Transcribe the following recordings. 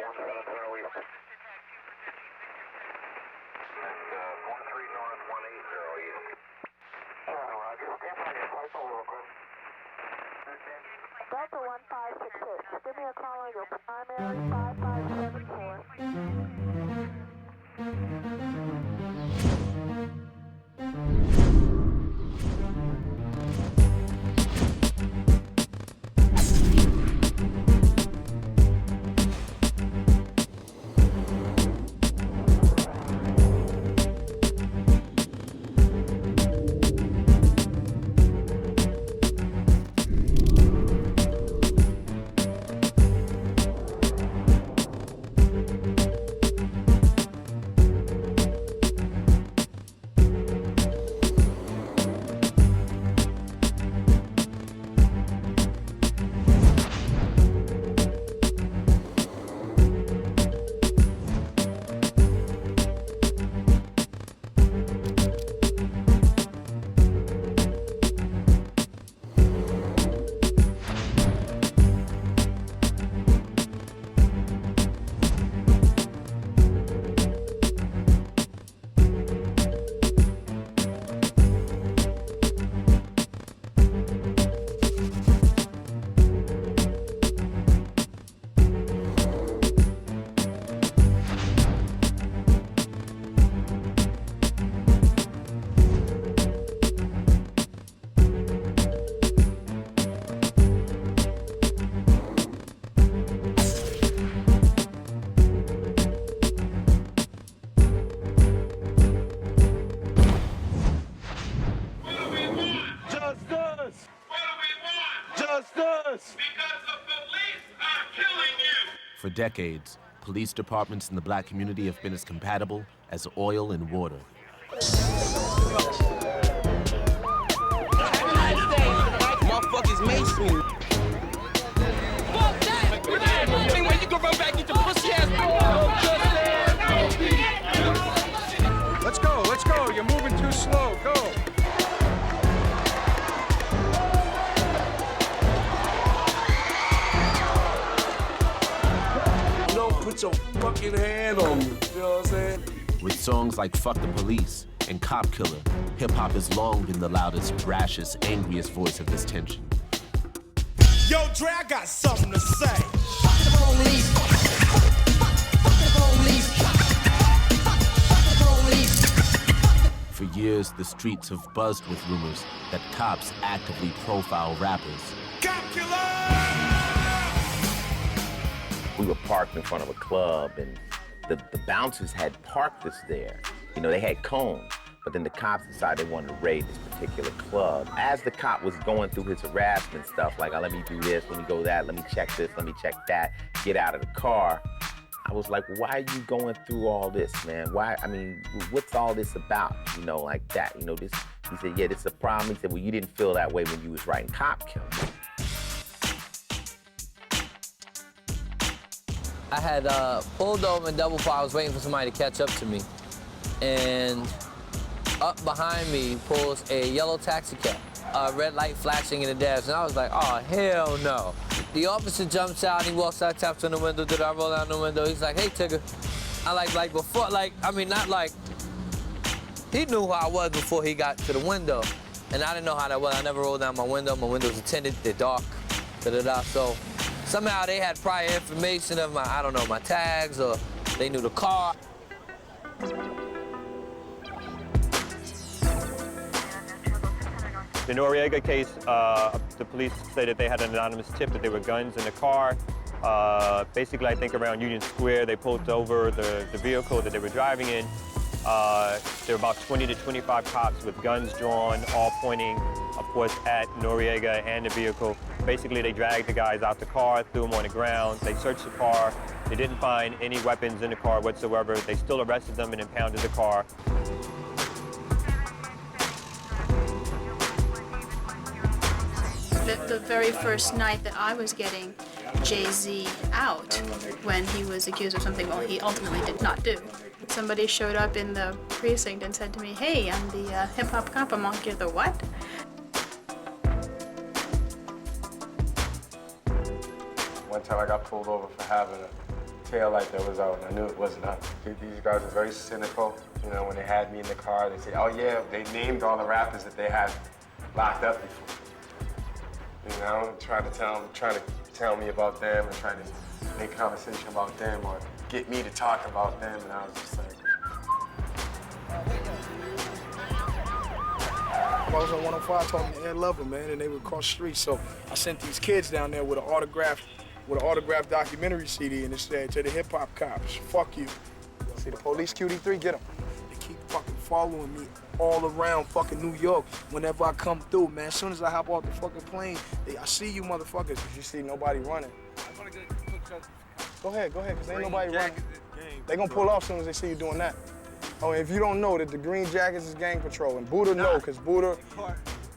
Delta 1566, give me a call on your primary 5574. Justice! Because the police are killing you! For decades, police departments in the black community have been as compatible as oil and water. Motherfuckers mainstream. Fuck that! When you go run back into pussy ass. Let's go. You're moving too slow. Go. Put your fucking hand on me, you know what I'm saying? With songs like Fuck the Police and Cop Killer, hip-hop has long been the loudest, brashest, angriest voice of this tension. Yo, Dre, I got something to say. Fuck the police. Fuck the police. Fuck the police. For years, the streets have buzzed with rumors that cops actively profile rappers. Cop Killer! We were parked in front of a club, and the bouncers had parked us there. You know, they had cones, but then the cops decided they wanted to raid this particular club. As the cop was going through his harassment stuff, like, let me do this, let me go that, let me check this, let me check that, get out of the car, I was like, why are you going through all this, man? Why, I mean, what's all this about? You know, like that, you know, this, he said, yeah, this is a problem. He said, well, you didn't feel that way when you was writing Cop Killer. I had pulled over in double file. I was waiting for somebody to catch up to me. And up behind me pulls a yellow taxi cab, a red light flashing in the dash. And I was like, oh, hell no. The officer jumps out, he walks out, taps on the window. Did I roll down the window? He's like, hey, Tigger. I like before, like, I mean, not like, he knew who I was before he got to the window. And I didn't know how that was. I never rolled down my window. My windows are tinted, they're dark, da-da-da. So somehow they had prior information of my, I don't know, my tags, or they knew the car. The Noriega case, the police said that they had an anonymous tip that there were guns in the car. Basically, I think around Union Square, they pulled over the vehicle that they were driving in. There were about 20 to 25 cops with guns drawn, all pointing, of course, at Noriega and the vehicle. Basically, they dragged the guys out the car, threw them on the ground. They searched the car. They didn't find any weapons in the car whatsoever. They still arrested them and impounded the car. The very first night that I was getting Jay-Z out, when he was accused of something, well, he ultimately did not do. Somebody showed up in the precinct and said to me, hey, I'm the hip-hop cop. I'm on here. The what? One time I got pulled over for having a tail light that was out, and I knew it wasn't up. These guys are very cynical. You know, when they had me in the car, they say, oh yeah, they named all the rappers that they had locked up before. You know, trying to tell me about them and trying to make conversation about them or get me to talk about them, and I was just like. I was on 105 talking to Ed Lover, man, and they were across the street. So I sent these kids down there with an autographed documentary CD, and it said, to the hip hop cops, fuck you. See the police QD3, get them. They keep fucking following me all around fucking New York whenever I come through, man. As soon as I hop off the fucking plane, I see you motherfuckers, because you see nobody running. Go ahead, because ain't nobody running. They gonna pull off as soon as they see you doing that. Oh, and if you don't know that the Green Jackets is gang patrol, and Buddha know, because Buddha,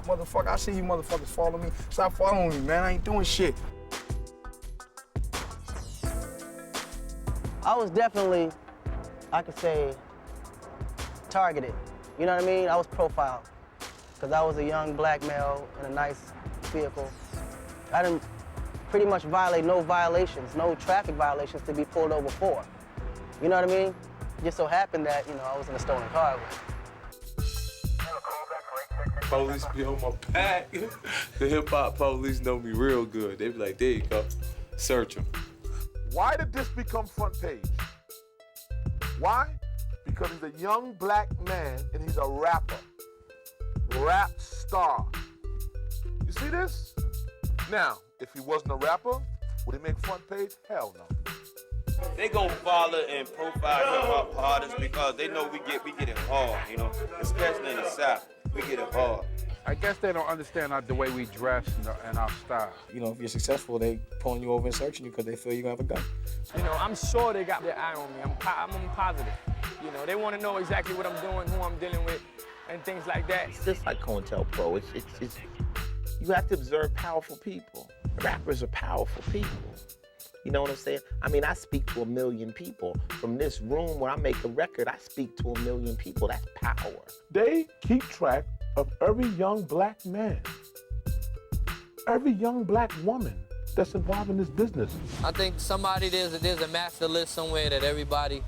motherfucker, I see you motherfuckers follow me. Stop following me, man. I ain't doing shit. I was definitely, I could say, targeted. You know what I mean? I was profiled, because I was a young black male in a nice vehicle. I didn't pretty much violate no violations, no traffic violations to be pulled over for. You know what I mean? Just so happened that, you know, I was in a stolen car. Police be on my back. The hip-hop police know me real good. They be like, there you go, search him. Why did this become front page? Why? Because he's a young black man and he's a rapper. Rap star. You see this? Now, if he wasn't a rapper, would he make front page? Hell no. They gon' follow and profile hip-hop artists because they know we get it hard, you know, especially in the South. We get it hard. I guess they don't understand the way we dress and our style. You know, if you're successful, they pulling you over and searching you because they feel you're gonna have a gun. You know, I'm sure they got their eye on me. I'm positive. You know, they want to know exactly what I'm doing, who I'm dealing with, and things like that. It's just like COINTELPRO. It's you have to observe powerful people. Rappers are powerful people. You know what I'm saying? I mean, I speak to 1 million people. From this room where I make a record, I speak to 1 million people. That's power. They keep track of every young black man, every young black woman that's involved in this business. I think there's a master list somewhere that everybody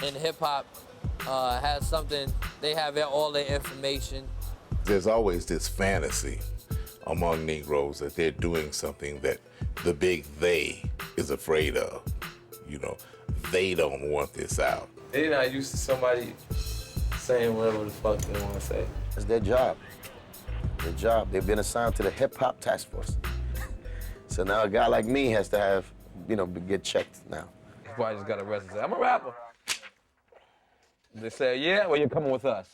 in hip-hop has something. They have all their information. There's always this fantasy among Negroes that they're doing something that the big they is afraid of. You know, they don't want this out. They're not used to somebody saying whatever the fuck they want to say. It's their job. Their job. They've been assigned to the hip-hop task force. So now a guy like me has to have, you know, get checked now. That's why I just got arrested and said, I'm a rapper. They say, yeah, well, you're coming with us.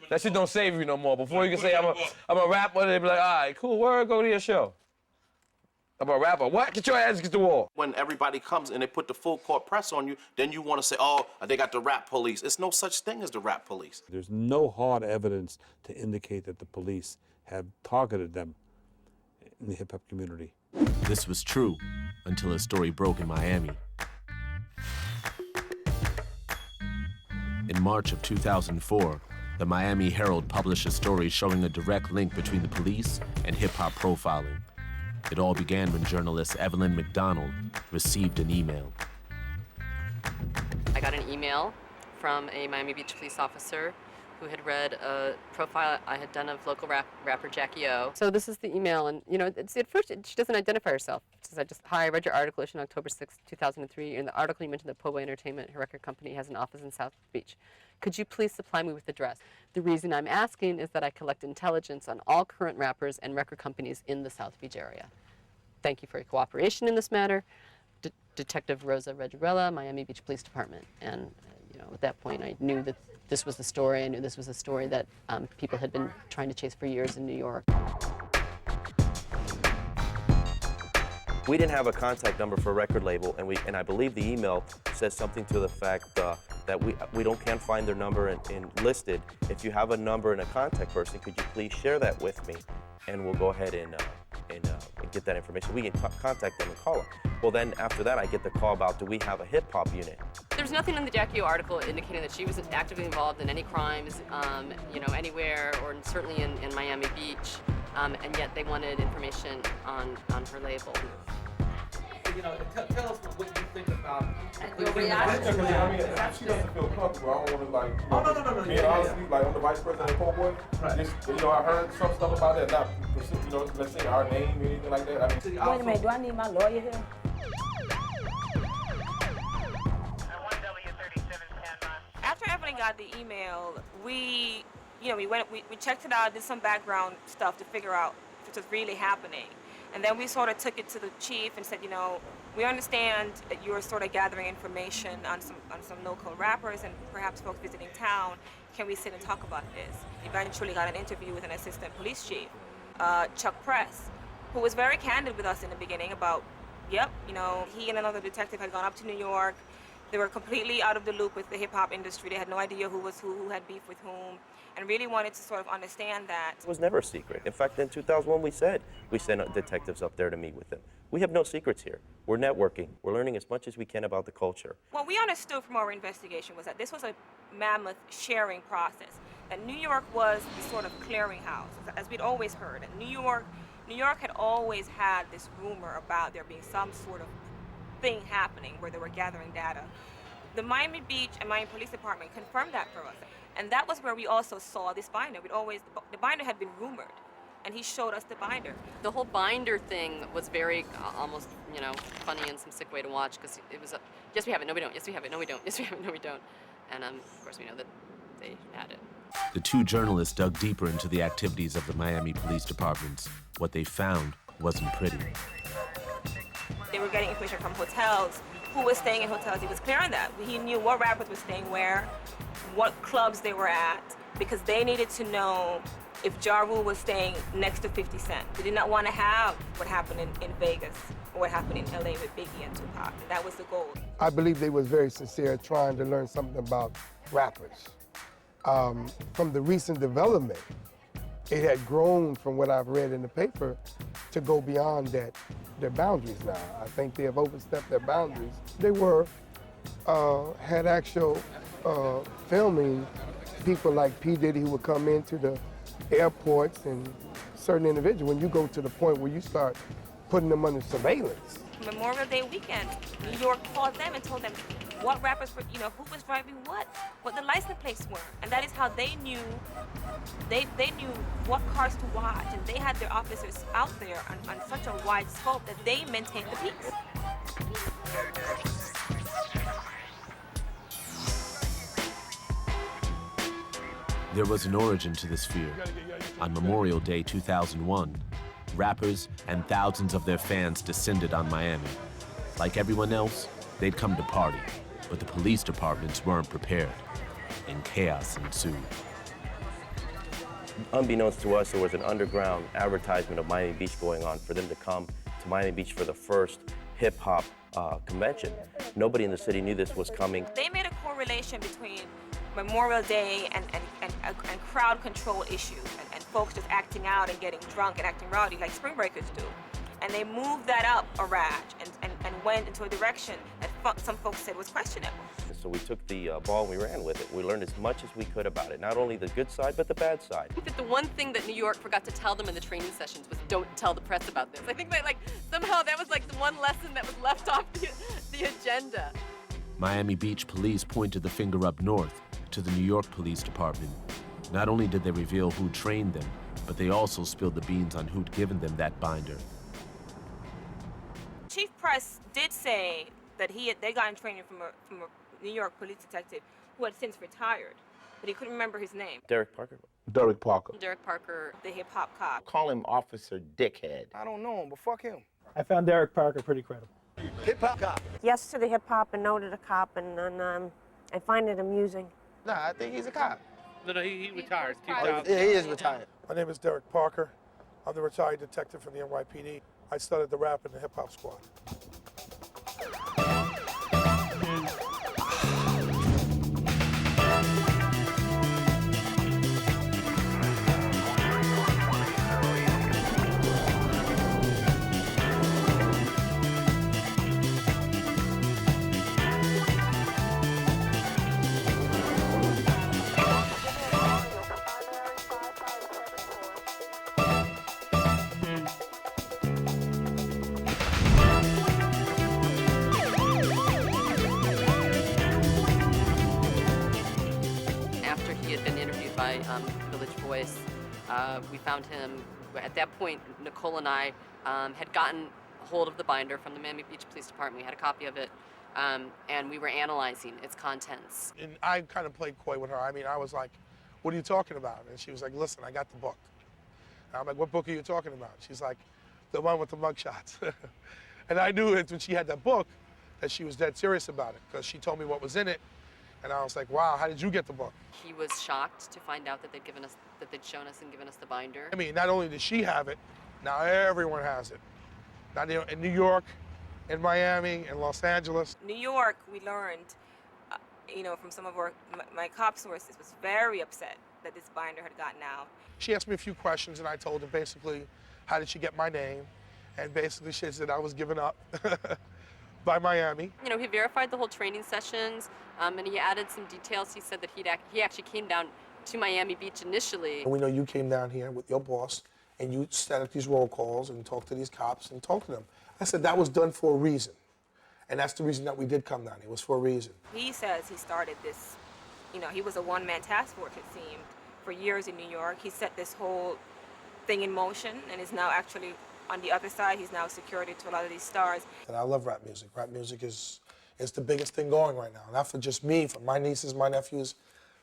That shit don't save you no more. Before you can say I'm a rapper, they be like, all right, cool, word, go to your show. I'm a rapper. What? Get your ass against the wall. When everybody comes and they put the full court press on you, then you want to say, oh, they got the rap police. It's no such thing as the rap police. There's no hard evidence to indicate that the police have targeted them in the hip-hop community. This was true until a story broke in Miami. In March of 2004, the Miami Herald published a story showing a direct link between the police and hip-hop profiling. It all began when journalist Evelyn McDonald received an email. I at an email from a Miami Beach police officer who had read a profile I had done of local rapper Jackie O. So this is the email, and you know, at first she doesn't identify herself. She says, hi, I read your article issued on October 6, 2003. In the article you mentioned that Po'boy Entertainment, her record company, has an office in South Beach. Could you please supply me with the address? The reason I'm asking is that I collect intelligence on all current rappers and record companies in the South Beach area. Thank you for your cooperation in this matter. Detective Rosa Reggirella, Miami Beach Police Department. And you know, at that point I knew that this was the story. I knew this was a story that people had been trying to chase for years in New York. We didn't have a contact number for a record label, and I believe the email says something to the fact that we can't find their number and listed. If you have a number and a contact person, could you please share that with me, and we'll go ahead and get that information. We can contact them and call them. Well, then after that, I get the call about, do we have a hip hop unit? There's nothing in the Jackie O article indicating that she was actively involved in any crimes, you know, anywhere, or certainly in Miami Beach, and yet they wanted information on her label. You know, tell us what you think about I mean, she doesn't feel comfortable. I don't want to being honestly, like I'm the vice president of Poe Boy. Just, I heard some stuff about that. Not, let's say our name or anything like that. I mean, wait a minute, do I need my lawyer here? After Evelyn got the email, we checked it out, did some background stuff to figure out what was really happening. And then we sort of took it to the chief and said, we understand that you're sort of gathering information on some local rappers and perhaps folks visiting town. Can we sit and talk about this? Eventually got an interview with an assistant police chief, Chuck Press, who was very candid with us in the beginning about, he and another detective had gone up to New York. They were completely out of the loop with the hip-hop industry. They had no idea who was who had beef with whom, and really wanted to sort of understand that. It was never a secret. In fact, in 2001, we sent detectives up there to meet with them. We have no secrets here. We're networking. We're learning as much as we can about the culture. What we understood from our investigation was that this was a mammoth sharing process, that New York was the sort of clearinghouse, as we'd always heard. And New York had always had this rumor about there being some sort of thing happening where they were gathering data. The Miami Beach and Miami Police Department confirmed that for us. And that was where we also saw this binder. The binder had been rumored, and he showed us the binder. The whole binder thing was very almost, funny in some sick way to watch, because it was yes, we have it, no, we don't. Yes, we have it, no, we don't. Yes, we have it, no, we don't. And of course, we know that they had it. The two journalists dug deeper into the activities of the Miami Police Departments. What they found wasn't pretty. They were getting information from hotels, who was staying in hotels. He was clear on that. He knew what rappers were staying where, what clubs they were at, because they needed to know if Ja Rule was staying next to 50 Cent. They did not want to have what happened in Vegas or what happened in LA with Biggie and Tupac. And that was the goal. I believe they was very sincere trying to learn something about rappers. From the recent development, it had grown from what I've read in the paper to go beyond their boundaries now. I think they have overstepped their boundaries. They had actual filming people like P. Diddy who would come into the airports and certain individuals. When you go to the point where you start putting them under surveillance. Memorial Day weekend, New York called them and told them what rappers were, who was driving what the license plates were. And that is how they knew what cars to watch. And they had their officers out there on such a wide scope that they maintained the peace. There was an origin to this fear. On Memorial Day 2001, rappers and thousands of their fans descended on Miami. Like everyone else, they'd come to party, but the police departments weren't prepared, and chaos ensued. Unbeknownst to us, there was an underground advertisement of Miami Beach going on for them to come to Miami Beach for the first hip-hop convention. Nobody in the city knew this was coming. They made a correlation between Memorial Day and crowd control issues and folks just acting out and getting drunk and acting rowdy like spring breakers do. And they moved that up a raj and went into a direction that some folks said was questionable. So we took the ball and we ran with it. We learned as much as we could about it, not only the good side, but the bad side. I think that the one thing that New York forgot to tell them in the training sessions was don't tell the press about this. I think that somehow that was the one lesson that was left off the agenda. Miami Beach police pointed the finger up north to the New York Police Department. Not only did they reveal who trained them, but they also spilled the beans on who'd given them that binder. Chief Press did say that they got in training from a New York police detective who had since retired, but he couldn't remember his name. Derek Parker. Derek Parker. Derek Parker, the hip-hop cop. Call him Officer Dickhead. I don't know him, but fuck him. I found Derek Parker pretty credible. Hip-hop cop. Yes to the hip-hop and no to the cop, and I find it amusing. Nah, I think he's a cop. No, he retired. Yeah, he is retired. My name is Derek Parker. I'm the retired detective from the NYPD. I started the rap in the hip-hop squad. by Village Voice. We found him, at that point, Nicole and I had gotten hold of the binder from the Miami Beach Police Department. We had a copy of it, and we were analyzing its contents. And I kind of played coy with her. I mean, I was like, what are you talking about? And she was like, listen, I got the book. And I'm like, what book are you talking about? She's like, the one with the mugshots. And I knew it when she had that book that she was dead serious about it, because she told me what was in it. And I was like, wow, how did you get the book? He was shocked to find out that they'd shown us and given us the binder. I mean, not only did she have it, now everyone has it. Now, in New York, in Miami, in Los Angeles. New York, we learned, from some of my cop sources, was very upset that this binder had gotten out. She asked me a few questions, and I told her basically, how did she get my name? And basically she said I was given up by Miami. He verified the whole training sessions, and he added some details. He said that he actually came down to Miami Beach initially. And we know you came down here with your boss, and you set up these roll calls and talked to these cops and talked to them. I said that was done for a reason. And that's the reason that we did come down here. It was for a reason. He says he started this, he was a one-man task force, it seemed, for years in New York. He set this whole thing in motion and is now actually on the other side. He's now security to a lot of these stars. And I love rap music. Rap music is the biggest thing going right now. Not for just me, for my nieces, my nephews,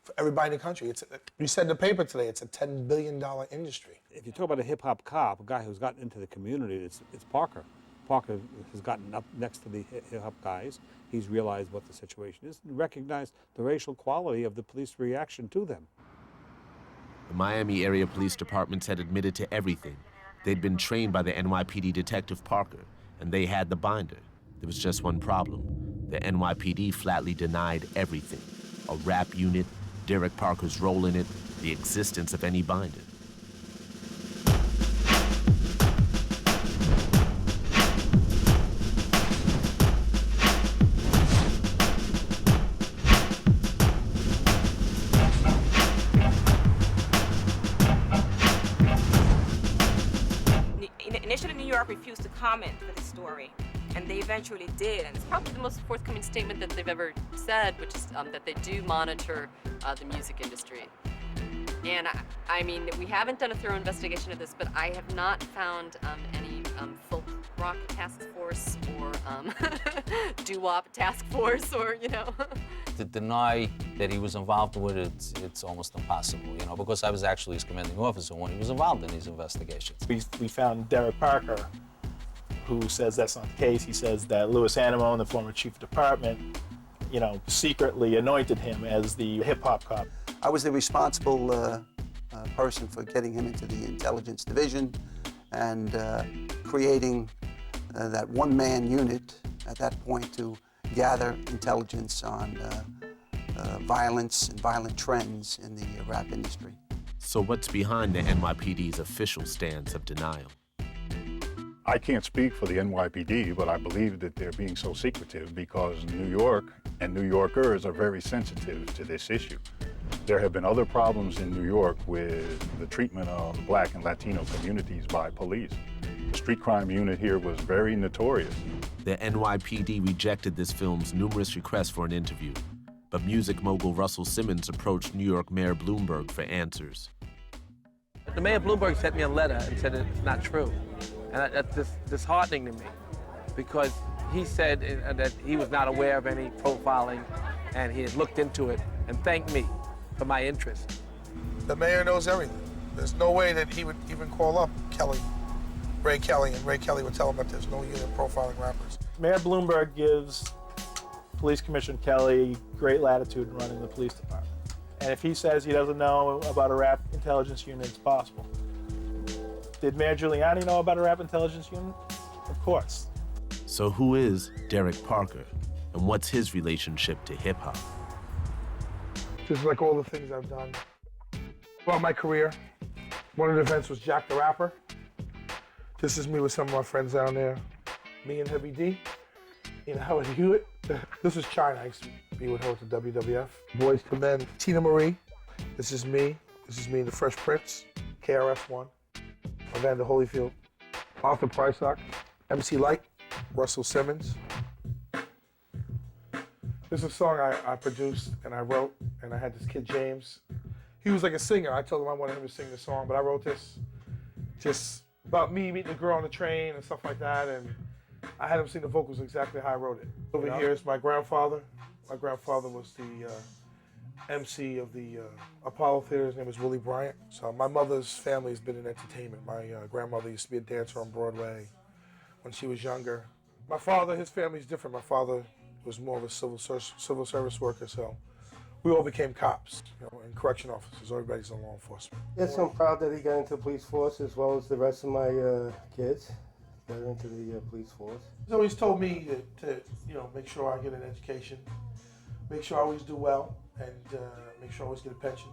for everybody in the country. You said in the paper today, it's a $10 billion industry. If you talk about a hip-hop cop, a guy who's gotten into the community, it's Parker. Parker has gotten up next to the hip-hop guys. He's realized what the situation is and recognized the racial quality of the police reaction to them. The Miami area police departments had admitted to everything. They'd been trained by the NYPD detective Parker, and they had the binder. There was just one problem. The NYPD flatly denied everything. A rap unit, Derek Parker's role in it, the existence of any binder. Initially, New York refused to comment for this story, and they eventually did. And It's probably the most forthcoming statement that they've ever said, which is that they do monitor the music industry. And I mean, we haven't done a thorough investigation of this, but I have not found any folk rock task force or doo-wop task force or, To deny that he was involved with it, it's almost impossible, because I was actually his commanding officer when he was involved in these investigations. We found Derek Parker, who says that's not the case. He says that Louis Animo, the former chief of department, secretly anointed him as the hip-hop cop. I was the responsible person for getting him into the intelligence division and creating that one-man unit at that point to gather intelligence on violence and violent trends in the rap industry. So what's behind the NYPD's official stance of denial? I can't speak for the NYPD, but I believe that they're being so secretive because New York and New Yorkers are very sensitive to this issue. There have been other problems in New York with the treatment of the Black and Latino communities by police. The street crime unit here was very notorious. The NYPD rejected this film's numerous requests for an interview, but music mogul Russell Simmons approached New York Mayor Bloomberg for answers. The Mayor Bloomberg sent me a letter and said it's not true. And that's disheartening to me because he said that he was not aware of any profiling and he had looked into it and thanked me for my interest. The mayor knows everything. There's no way that he would even call up Ray Kelly, and Ray Kelly would tell him that there's no unit profiling rappers. Mayor Bloomberg gives Police Commissioner Kelly great latitude in running the police department. And if he says he doesn't know about a rap intelligence unit, it's possible. Did Mayor Giuliani know about a rap intelligence unit? Of course. So who is Derek Parker, and what's his relationship to hip-hop? Just like all the things I've done. About my career, one of the events was Jack the Rapper. This is me with some of my friends down there. Me and Heavy D, Howard Hewitt. This is China. I used to be with her at the WWF. Boys to Men, Tina Marie. This is me in The Fresh Prince, KRS-One, Evander Holyfield, Arthur Prysock, MC Light, Russell Simmons. This is a song I produced and I wrote, and I had this kid James. He was like a singer. I told him I wanted him to sing the song, but I wrote this just about me meeting a girl on the train and stuff like that, and I had him sing the vocals exactly how I wrote it. Over here is my grandfather. My grandfather was the MC of the Apollo Theater. His name was Willie Bryant. So my mother's family has been in entertainment. My grandmother used to be a dancer on Broadway when she was younger. My father, his family's different. My father was more of a civil service worker, so we all became cops, and correction officers. Everybody's in law enforcement. Yes, I'm proud that he got into the police force as well as the rest of my kids got into the police force. He's always told me to make sure I get an education, make sure I always do well, and make sure I always get a pension.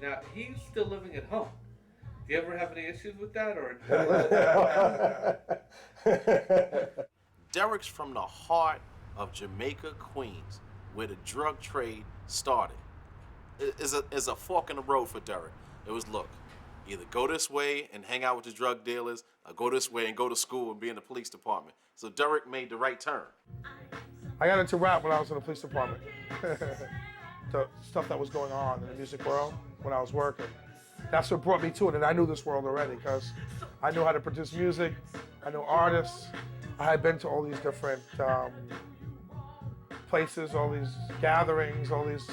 Now, he's still living at home. Do you ever have any issues with that, or? Derek's from the heart of Jamaica, Queens, where the drug trade started. It's a fork in the road for Derek. It was, look, either go this way and hang out with the drug dealers, or go this way and go to school and be in the police department. So Derek made the right turn. I got into rap when I was in the police department. The stuff that was going on in the music world when I was working. That's what brought me to it, and I knew this world already because I knew how to produce music, I knew artists. I had been to all these different places, all these gatherings, all these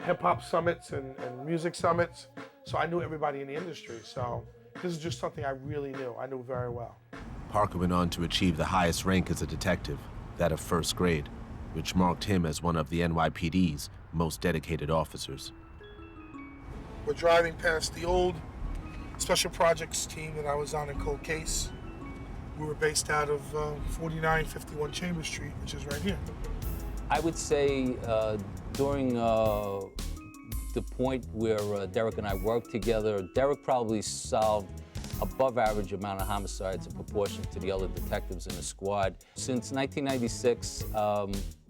hip-hop summits and music summits. So I knew everybody in the industry. So this is just something I really knew. I knew very well. Parker went on to achieve the highest rank as a detective, that of first grade, which marked him as one of the NYPD's most dedicated officers. We're driving past the old special projects team that I was on in Cold Case. We were based out of 4951 Chambers Street, which is right here. I would say during the point where Derek and I worked together, Derek probably solved above average amount of homicides in proportion to the other detectives in the squad. Since 1996,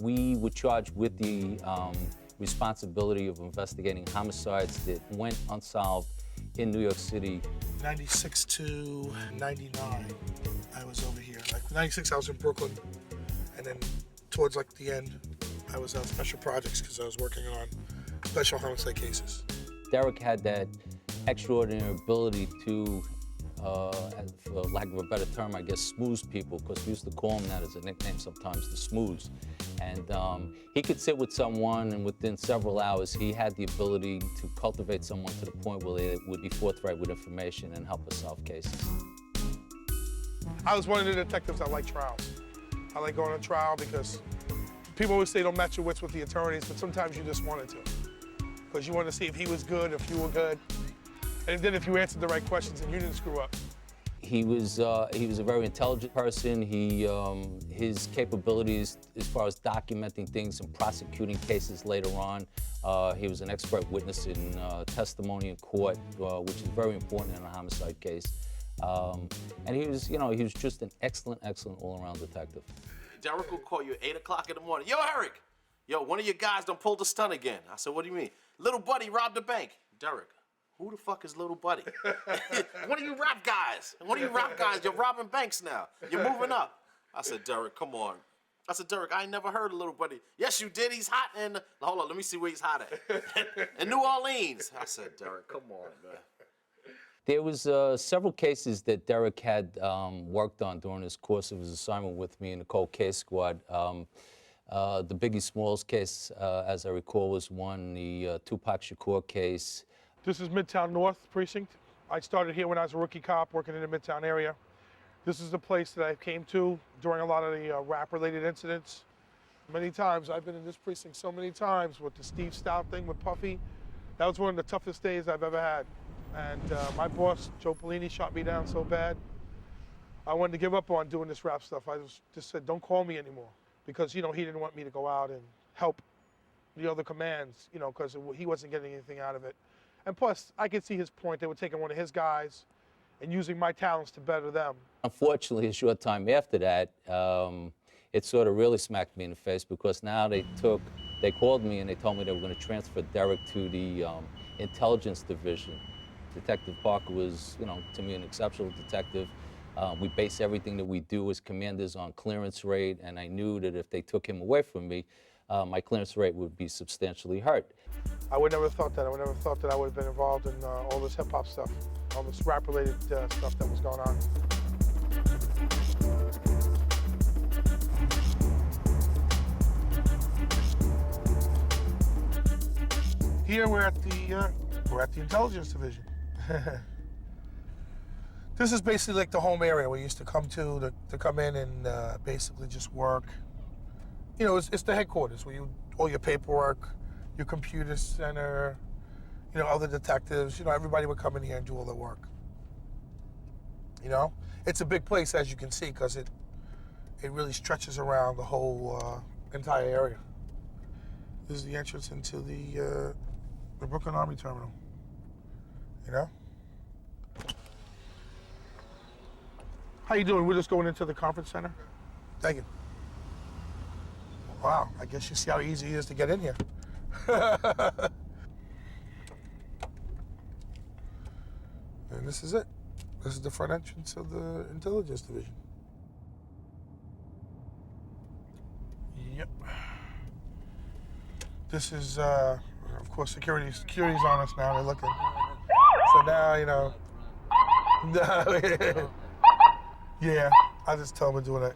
we were charged with the responsibility of investigating homicides that went unsolved in New York City. 96 to 99, I was over here. Like 96, I was in Brooklyn, and then towards like the end, I was on special projects because I was working on special homicide cases. Derek had that extraordinary ability to, for lack of a better term, I guess, smooze people, because we used to call him that as a nickname sometimes, the smooze. And he could sit with someone, and within several hours, he had the ability to cultivate someone to the point where they would be forthright with information and help us solve cases. I was one of the detectives that like trials. I like going on trial because people always say don't match your wits with the attorneys, but sometimes you just wanted to. Because you wanted to see if he was good, if you were good, and then if you answered the right questions and you didn't screw up. He was a very intelligent person. His capabilities as far as documenting things and prosecuting cases later on. He was an expert witness in testimony in court, which is very important in a homicide case. And he was just an excellent all-around detective. Derek will call you at 8 o'clock in the morning. Yo, Eric! Yo, one of your guys done pulled a stunt again. I said, what do you mean? Little Buddy robbed the bank. Derek, who the fuck is Little Buddy? One of you rap guys. You're robbing banks now. You're moving up. I said, Derek, come on. I said, Derek, I ain't never heard of Little Buddy. Yes, you did. He's hot in... Hold on, let me see where he's hot at. In New Orleans. I said, Derek, come on, man. There was several cases that Derek had worked on during his course of his assignment with me in the Cold Case Squad. The Biggie Smalls case, as I recall, was one. The Tupac Shakur case. This is Midtown North Precinct. I started here when I was a rookie cop working in the Midtown area. This is the place that I came to during a lot of the rap-related incidents. Many times, I've been in this precinct so many times with the Steve Stout thing with Puffy. That was one of the toughest days I've ever had. And my boss, Joe Pellini, shot me down so bad. I wanted to give up on doing this rap stuff. I just said, don't call me anymore. Because, he didn't want me to go out and help the other commands, because he wasn't getting anything out of it. And plus, I could see his point. They were taking one of his guys and using my talents to better them. Unfortunately, a short time after that, it sort of really smacked me in the face, because now they called me and they told me they were going to transfer Derek to the intelligence division. Detective Parker was, to me, an exceptional detective. We base everything that we do as commanders on clearance rate, and I knew that if they took him away from me, my clearance rate would be substantially hurt. I would never have thought that. I would never have thought that I would have been involved in all this hip-hop stuff, all this rap-related stuff that was going on. Here we're at the intelligence division. This is basically like the home area we used to come to come in and basically just work. You know, it's the headquarters where all your paperwork, your computer center, you know, other detectives, you know, everybody would come in here and do all their work. You know, it's a big place, as you can see, because it really stretches around the whole entire area. This is the entrance into the Brooklyn Army Terminal. You know? How you doing? We're just going into the conference center. Thank you. Wow, I guess you see how easy it is to get in here. And this is it. This is the front entrance of the intelligence division. Yep. This is, of course, security's on us now. They're looking. So now, you know. Yeah, I just tell them to do it.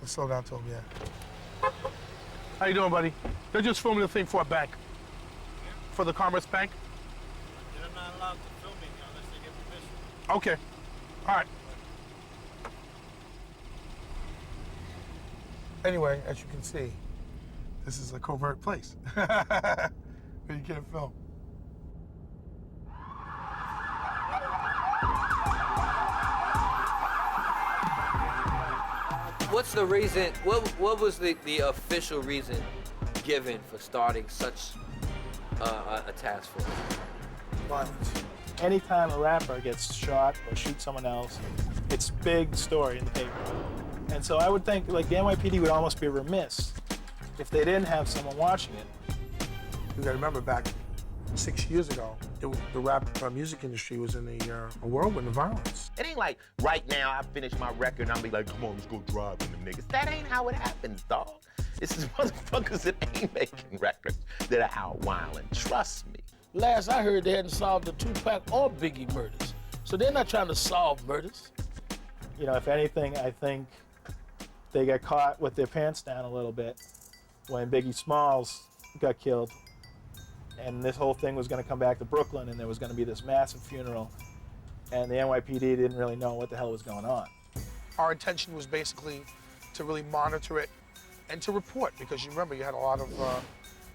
Slow down to them, yeah. How you doing, buddy? They're just filming the thing for a bank. For the Commerce Bank? They're not allowed to film me unless they get permission. Okay. All right. Anyway, as you can see, this is a covert place where you can't film. What's the reason, what was the official reason given for starting such a task force? Violence. Anytime a rapper gets shot or shoots someone else, it's a big story in the paper. And so I would think like the NYPD would almost be remiss if they didn't have someone watching it. You gotta remember back 6 years ago, the rap music industry was in a whirlwind of violence. It ain't like right now I finish my record and I'll be like, come on, let's go drive in the niggas. That ain't how it happens, dog. This is motherfuckers that ain't making records that are out wilding. Trust me. Last I heard, they hadn't solved the Tupac or Biggie murders. So they're not trying to solve murders. You know, if anything, I think they got caught with their pants down a little bit when Biggie Smalls got killed. And this whole thing was going to come back to Brooklyn, and there was going to be this massive funeral, and the NYPD didn't really know what the hell was going on. Our intention was basically to really monitor it and to report, because you remember you had a lot of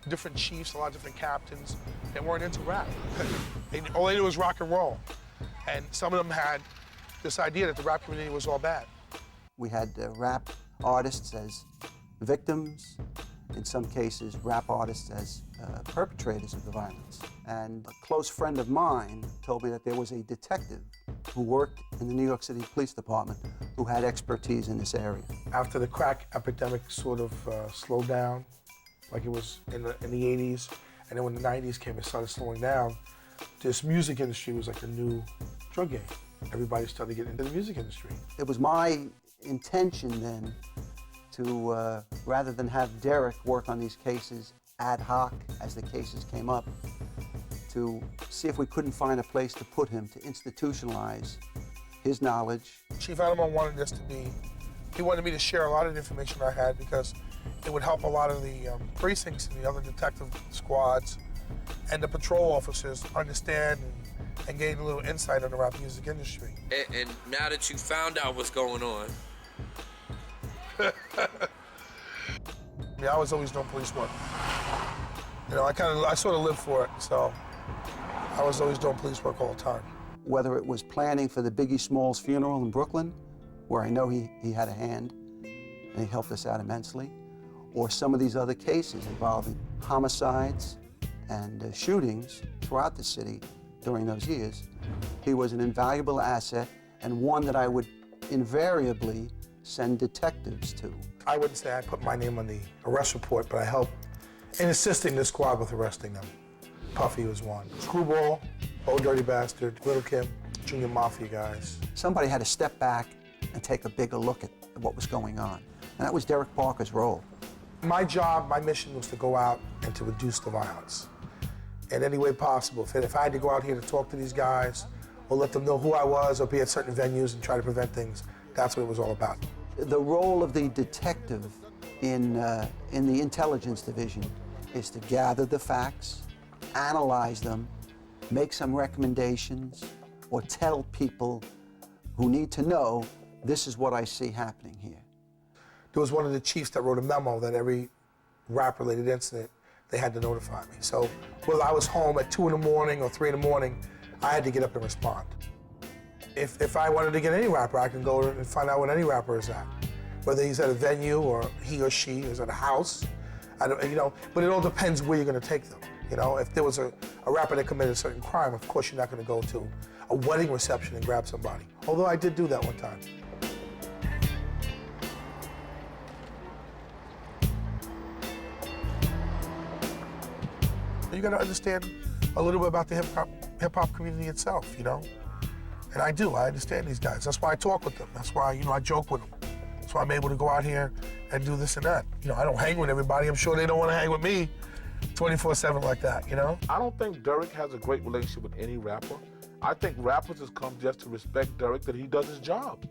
different chiefs, a lot of different captains that weren't into rap. All they knew was rock and roll, and some of them had this idea that the rap community was all bad. We had rap artists as victims, in some cases, rap artists as perpetrators of the violence. And a close friend of mine told me that there was a detective who worked in the New York City Police Department who had expertise in this area. After the crack epidemic sort of slowed down, like it was in the 80s, and then when the 90s came, it started slowing down, this music industry was like a new drug game. Everybody started getting into the music industry. It was my intention then to, rather than have Derek work on these cases ad hoc as the cases came up, to see if we couldn't find a place to put him, to institutionalize his knowledge. Chief Adamo wanted this to be, he wanted me to share a lot of the information I had because it would help a lot of the precincts and the other detective squads and the patrol officers understand and gain a little insight on the rap music industry. And now that you found out what's going on, yeah, I was always doing police work. You know, I sort of lived for it, so I was always doing police work all the time. Whether it was planning for the Biggie Smalls funeral in Brooklyn, where I know he had a hand, and he helped us out immensely, or some of these other cases involving homicides and shootings throughout the city during those years, he was an invaluable asset and one that I would invariably send detectives to. I wouldn't say I put my name on the arrest report, but I helped in assisting the squad with arresting them. Puffy was one. Screwball, Old Dirty Bastard, Little Kim, Junior Mafia guys. Somebody had to step back and take a bigger look at what was going on. And that was Derek Parker's role. My job, my mission was to go out and to reduce the violence in any way possible. If I had to go out here to talk to these guys or let them know who I was or be at certain venues and try to prevent things, that's what it was all about. The role of the detective in the intelligence division is to gather the facts, analyze them, make some recommendations, or tell people who need to know, this is what I see happening here. There was one of the chiefs that wrote a memo that every rap-related incident, they had to notify me. So whether I was home at 2 in the morning or 3 in the morning, I had to get up and respond. If I wanted to get any rapper, I can go and find out what any rapper is at. Whether he's at a venue or he or she is at a house, I don't, you know, but it all depends where you're gonna take them. You know, if there was a rapper that committed a certain crime, of course you're not gonna go to a wedding reception and grab somebody. Although I did do that one time. You gotta understand a little bit about the hip-hop community itself, you know? And I do, I understand these guys. That's why I talk with them. That's why, you know, I joke with them. That's why I'm able to go out here and do this and that. You know, I don't hang with everybody. I'm sure they don't wanna hang with me 24/7 like that, you know? I don't think Derek has a great relationship with any rapper. I think rappers has come just to respect Derek that he does his job.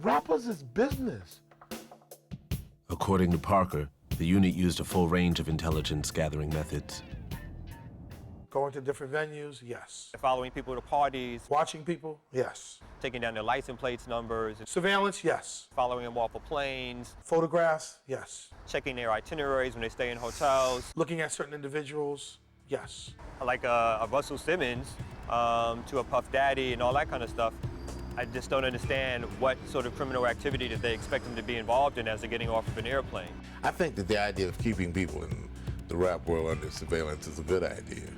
Rappers is business. According to Parker, the unit used a full range of intelligence gathering methods. Going to different venues, yes. Following people to parties. Watching people, yes. Taking down their license plates numbers. Surveillance, yes. Following them off of planes. Photographs, yes. Checking their itineraries when they stay in hotels. Looking at certain individuals, yes. Like a Russell Simmons to a Puff Daddy and all that kind of stuff. I just don't understand what sort of criminal activity that they expect them to be involved in as they're getting off of an airplane. I think that the idea of keeping people in the rap world under surveillance is a good idea.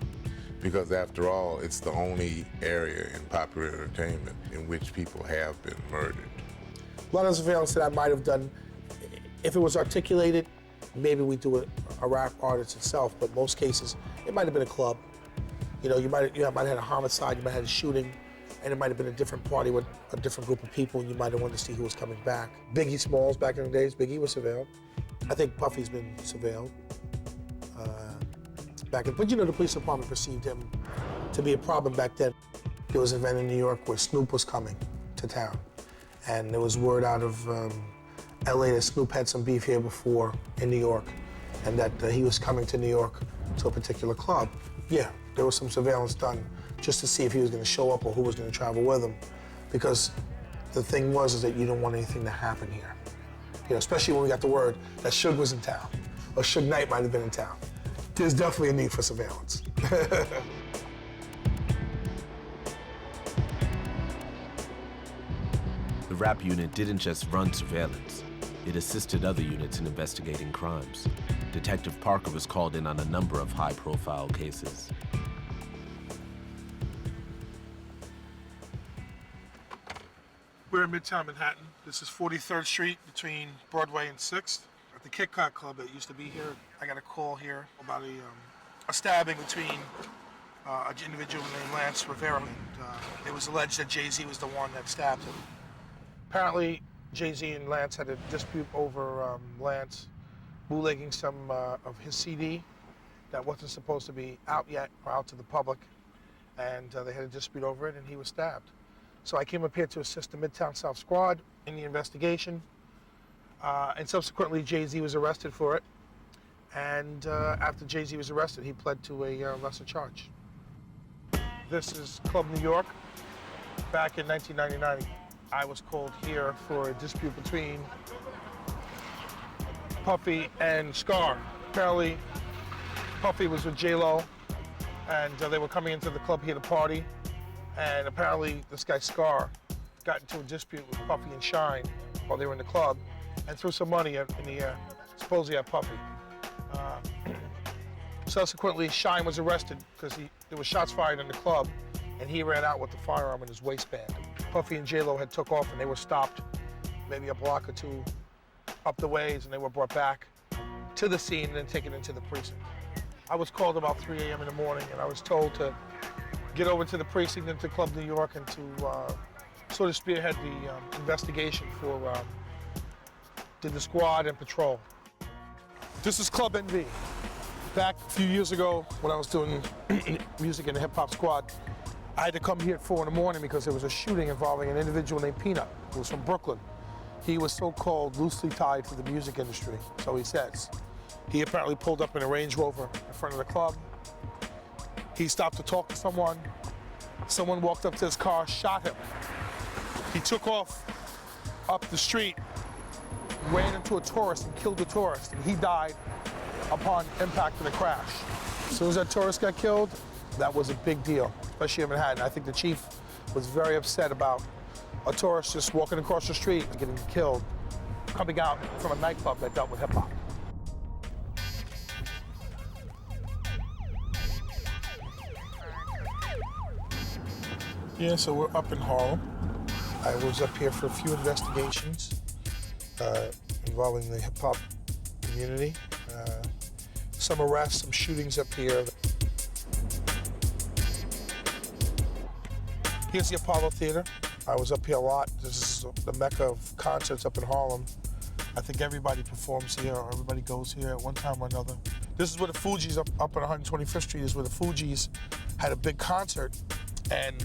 Because after all, it's the only area in popular entertainment in which people have been murdered. A lot of surveillance that I might have done, if it was articulated, maybe we do a rap artist itself, but most cases, it might have been a club. You know, you might have had a homicide, you might have had a shooting, and it might have been a different party with a different group of people, and you might have wanted to see who was coming back. Biggie Smalls, back in the days, Biggie was surveilled. I think Puffy's been surveilled. But you know, the police department perceived him to be a problem back then. There was an event in New York where Snoop was coming to town. And there was word out of LA that Snoop had some beef here before in New York, and that he was coming to New York to a particular club. Yeah, there was some surveillance done just to see if he was gonna show up or who was gonna travel with him. Because the thing was that you don't want anything to happen here. You know, especially when we got the word that Suge was in town, or Suge Knight might have been in town. There's definitely a need for surveillance. The rap unit didn't just run surveillance. It assisted other units in investigating crimes. Detective Parker was called in on a number of high-profile cases. We're in Midtown Manhattan. This is 43rd Street between Broadway and 6th. At the Kit Kat Club that used to be here, I got a call here about a stabbing between an individual named Lance Rivera, and it was alleged that Jay-Z was the one that stabbed him. Apparently, Jay-Z and Lance had a dispute over Lance bootlegging some of his CD that wasn't supposed to be out yet or out to the public, and they had a dispute over it, and he was stabbed. So I came up here to assist the Midtown South Squad in the investigation. And subsequently, Jay-Z was arrested for it. And after Jay-Z was arrested, he pled to a lesser charge. This is Club New York. Back in 1999, I was called here for a dispute between Puffy and Scar. Apparently, Puffy was with J-Lo, and they were coming into the club here to party. And apparently, this guy Scar got into a dispute with Puffy and Shine while they were in the club, and threw some money in the air, supposedly at Puffy. Subsequently, Shine was arrested because there were shots fired in the club, and he ran out with the firearm in his waistband. Puffy and J-Lo had took off, and they were stopped maybe a block or two up the ways, and they were brought back to the scene and then taken into the precinct. I was called about 3 a.m. in the morning, and I was told to get over to the precinct into Club New York and to sort of spearhead the investigation for the squad and patrol. This is Club NV. Back a few years ago when I was doing music in the hip hop squad, I had to come here at 4 in the morning because there was a shooting involving an individual named Peanut, who was from Brooklyn. He was so-called loosely tied to the music industry, so he says. He apparently pulled up in a Range Rover in front of the club. He stopped to talk to someone. Someone walked up to his car, shot him. He took off up the street, ran into a tourist and killed the tourist, and he died upon impact of the crash. As soon as that tourist got killed, that was a big deal, especially in Manhattan. I think the chief was very upset about a tourist just walking across the street and getting killed, coming out from a nightclub that dealt with hip hop. Yeah, so we're up in Harlem. I was up here for a few investigations involving the hip hop community. Some arrests, some shootings up here. Here's the Apollo Theater. I was up here a lot. This is the mecca of concerts up in Harlem. I think everybody performs here, or everybody goes here at one time or another. This is where the Fugees, up on 125th Street, is where the Fugees had a big concert, and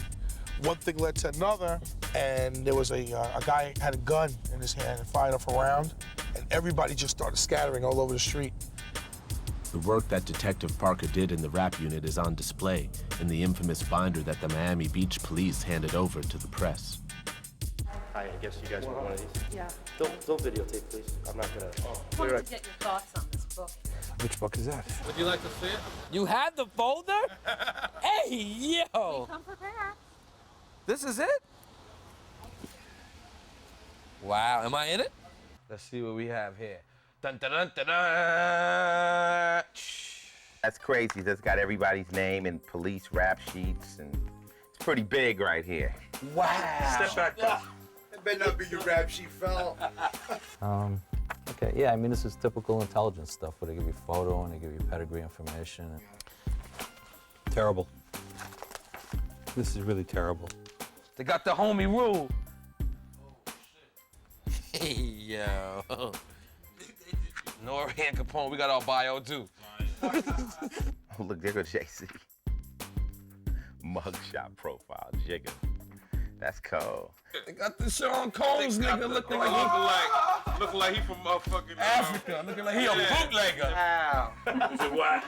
one thing led to another, and there was a guy had a gun in his hand and fired off a round, and everybody just started scattering all over the street. The work that Detective Parker did in the rap unit is on display in the infamous binder that the Miami Beach police handed over to the press. Hi, I guess you guys want one of these? Yeah. Don't videotape, please. I'm not gonna. I wanted to get your thoughts on this book. Which book is that? Would you like to see it? You had the folder? Hey, yo! Come prepared. This is it? Wow, am I in it? Let's see what we have here. Dun, dun, dun, dun, dun. That's crazy. That's got everybody's name and police rap sheets, and it's pretty big right here. Wow. Step back, bro. It better not be your rap sheet, fella. Okay, yeah, I mean, this is typical intelligence stuff where they give you photo and they give you pedigree information. Terrible. This is really terrible. They got the homie rule. Hey, yo. Nori and Capone, we got our bio too. Oh, look, there goes JC. Mugshot profile, Jigga. That's cold. They got the Sean Combs nigga looking Looking like he from motherfucking Africa, looking like he a bootlegger. Wow. Wow.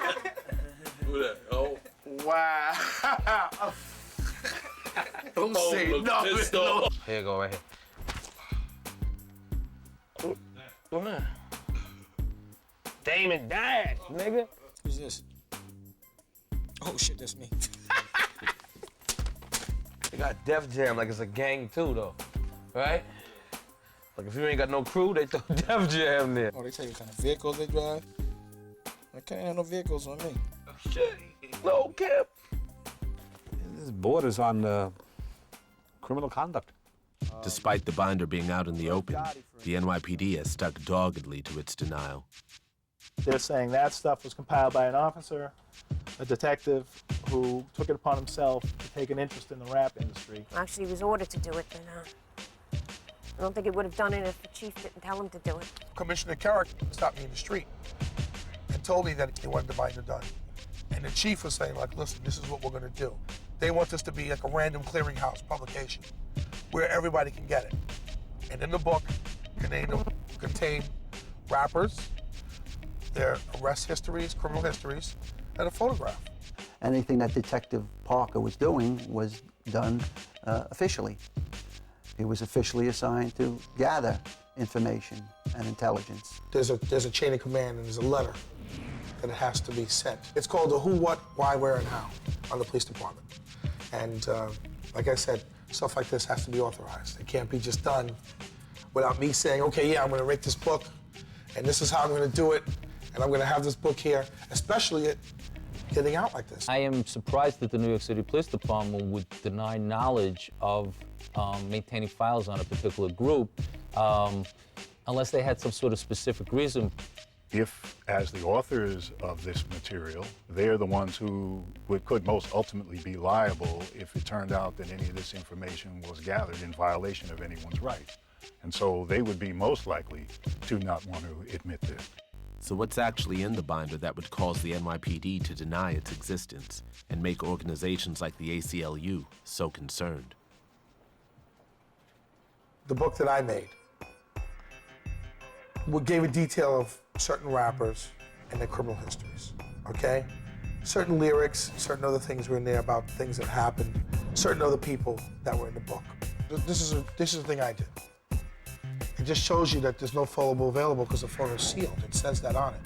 Who that? Oh. Wow. Don't say nothing. No. Here you go, right here. What? Damon Dash, nigga. Who's this? Oh shit, that's me. They got Def Jam like it's a gang too, though, right? Like if you ain't got no crew, they throw Def Jam there. Oh, they tell you what kind of vehicles they drive? I can't have no vehicles on me. Shit, no cap. This borders on criminal conduct. Despite the binder being out in the open, the NYPD has stuck doggedly to its denial. They're saying that stuff was compiled by an officer, a detective, who took it upon himself to take an interest in the rap industry. Actually, he was ordered to do it, then I don't think he would have done it if the chief didn't tell him to do it. Commissioner Carrick stopped me in the street and told me that he wanted the binder done. And the chief was saying, like, listen, this is what we're gonna do. They want this to be like a random clearinghouse publication where everybody can get it. And in the book contain rappers, their arrest histories, criminal histories, and a photograph. Anything that Detective Parker was doing was done officially. He was officially assigned to gather information and intelligence. There's a chain of command and there's a letter that it has to be sent. It's called the who, what, why, where, and how on the police department. And like I said, stuff like this has to be authorized. It can't be just done without me saying, okay, yeah, I'm gonna write this book, and this is how I'm gonna do it, and I'm gonna have this book here, especially it getting out like this. I am surprised that the New York City Police Department would deny knowledge of maintaining files on a particular group unless they had some sort of specific reason. If, as the authors of this material, they're the ones who could most ultimately be liable if it turned out that any of this information was gathered in violation of anyone's rights. And so they would be most likely to not want to admit this. So what's actually in the binder that would cause the NYPD to deny its existence and make organizations like the ACLU so concerned? The book that I made gave a detail of certain rappers and their criminal histories, okay? Certain lyrics, certain other things were in there about things that happened, certain other people that were in the book. This is the thing I did. It just shows you that there's no photo available because the photo is sealed. It says that on it.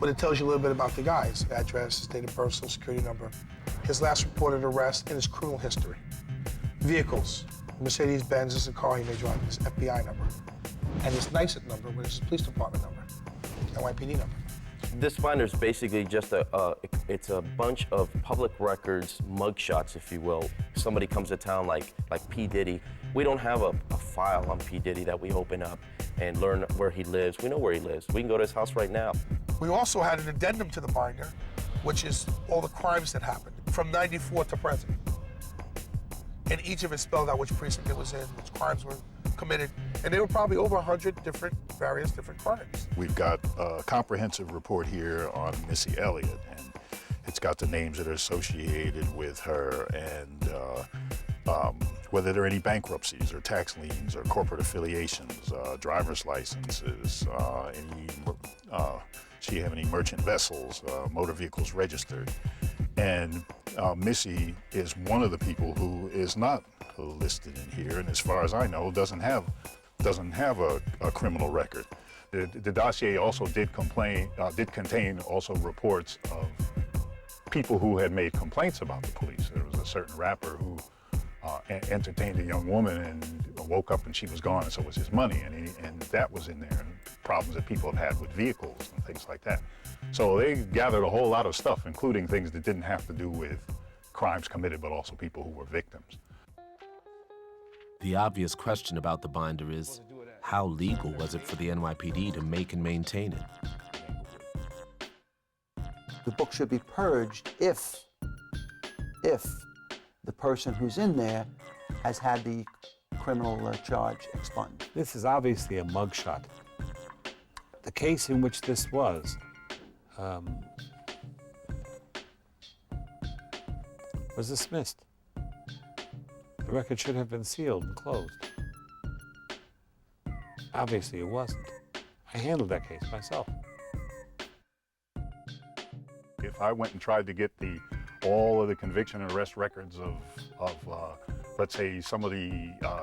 But it tells you a little bit about the guy's address, his date of birth, social security number, his last reported arrest, and his criminal history. Vehicles. Mercedes-Benz is the car he may drive, his FBI number. And his NYSET number, which is his police department number, NYPD number. This binder is basically just it's a bunch of public records, mugshots, if you will. Somebody comes to town like P. Diddy. We don't have a file on P. Diddy that we open up and learn where he lives. We know where he lives. We can go to his house right now. We also had an addendum to the binder, which is all the crimes that happened from '94 to present. And each of it spelled out which precinct it was in, which crimes were committed. And there were probably over 100 various different crimes. We've got a comprehensive report here on Missy Elliott, and it's got the names that are associated with her and whether there are any bankruptcies or tax liens or corporate affiliations, driver's licenses, she have any merchant vessels, motor vehicles registered. And Missy is one of the people who is not listed in here, and as far as I know, doesn't have a criminal record. The dossier also did contain also reports of people who had made complaints about the police. There was a certain rapper who entertained a young woman and woke up and she was gone, and so was his money, and that was in there, and problems that people have had with vehicles and things like that. So they gathered a whole lot of stuff, including things that didn't have to do with crimes committed, but also people who were victims. The obvious question about the binder is, how legal was it for the NYPD to make and maintain it? The book should be purged if the person who's in there has had the criminal charge expunged. This is obviously a mugshot. The case in which this was dismissed. The record should have been sealed and closed. Obviously, it wasn't. I handled that case myself. If I went and tried to get all of the conviction and arrest records of let's say, some of the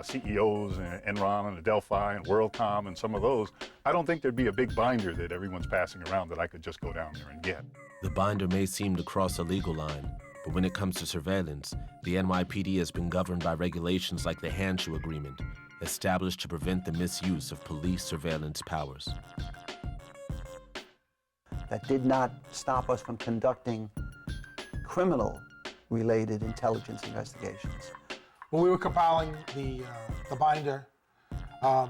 CEOs and Enron and Adelphi and WorldCom and some of those, I don't think there'd be a big binder that everyone's passing around that I could just go down there and get. The binder may seem to cross a legal line, but when it comes to surveillance, the NYPD has been governed by regulations like the Handshoe Agreement, established to prevent the misuse of police surveillance powers. That did not stop us from conducting criminal-related intelligence investigations. When we were compiling the binder, the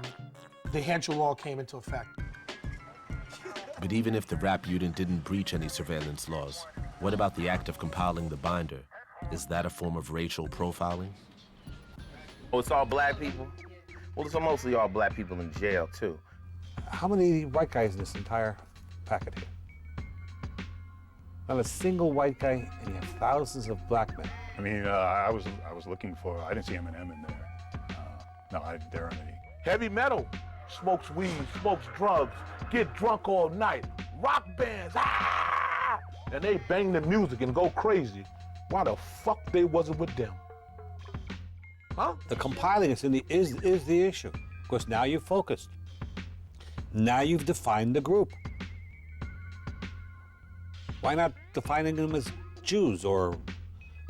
Handshoe law came into effect. But even if the rap unit didn't breach any surveillance laws, what about the act of compiling the binder? Is that a form of racial profiling? Oh, it's all black people? Well, it's mostly all black people in jail, too. How many white guys in this entire packet here? Not a single white guy, and you have thousands of black men. I mean, I was looking for, I didn't see Eminem in there. No, there aren't any. Heavy metal. Smokes weed, smokes drugs, get drunk all night. Rock bands, ah! And they bang the music and go crazy. Why the fuck they wasn't with them? Huh? The compiling is the issue. Because now you've focused. Now you've defined the group. Why not defining them as Jews, or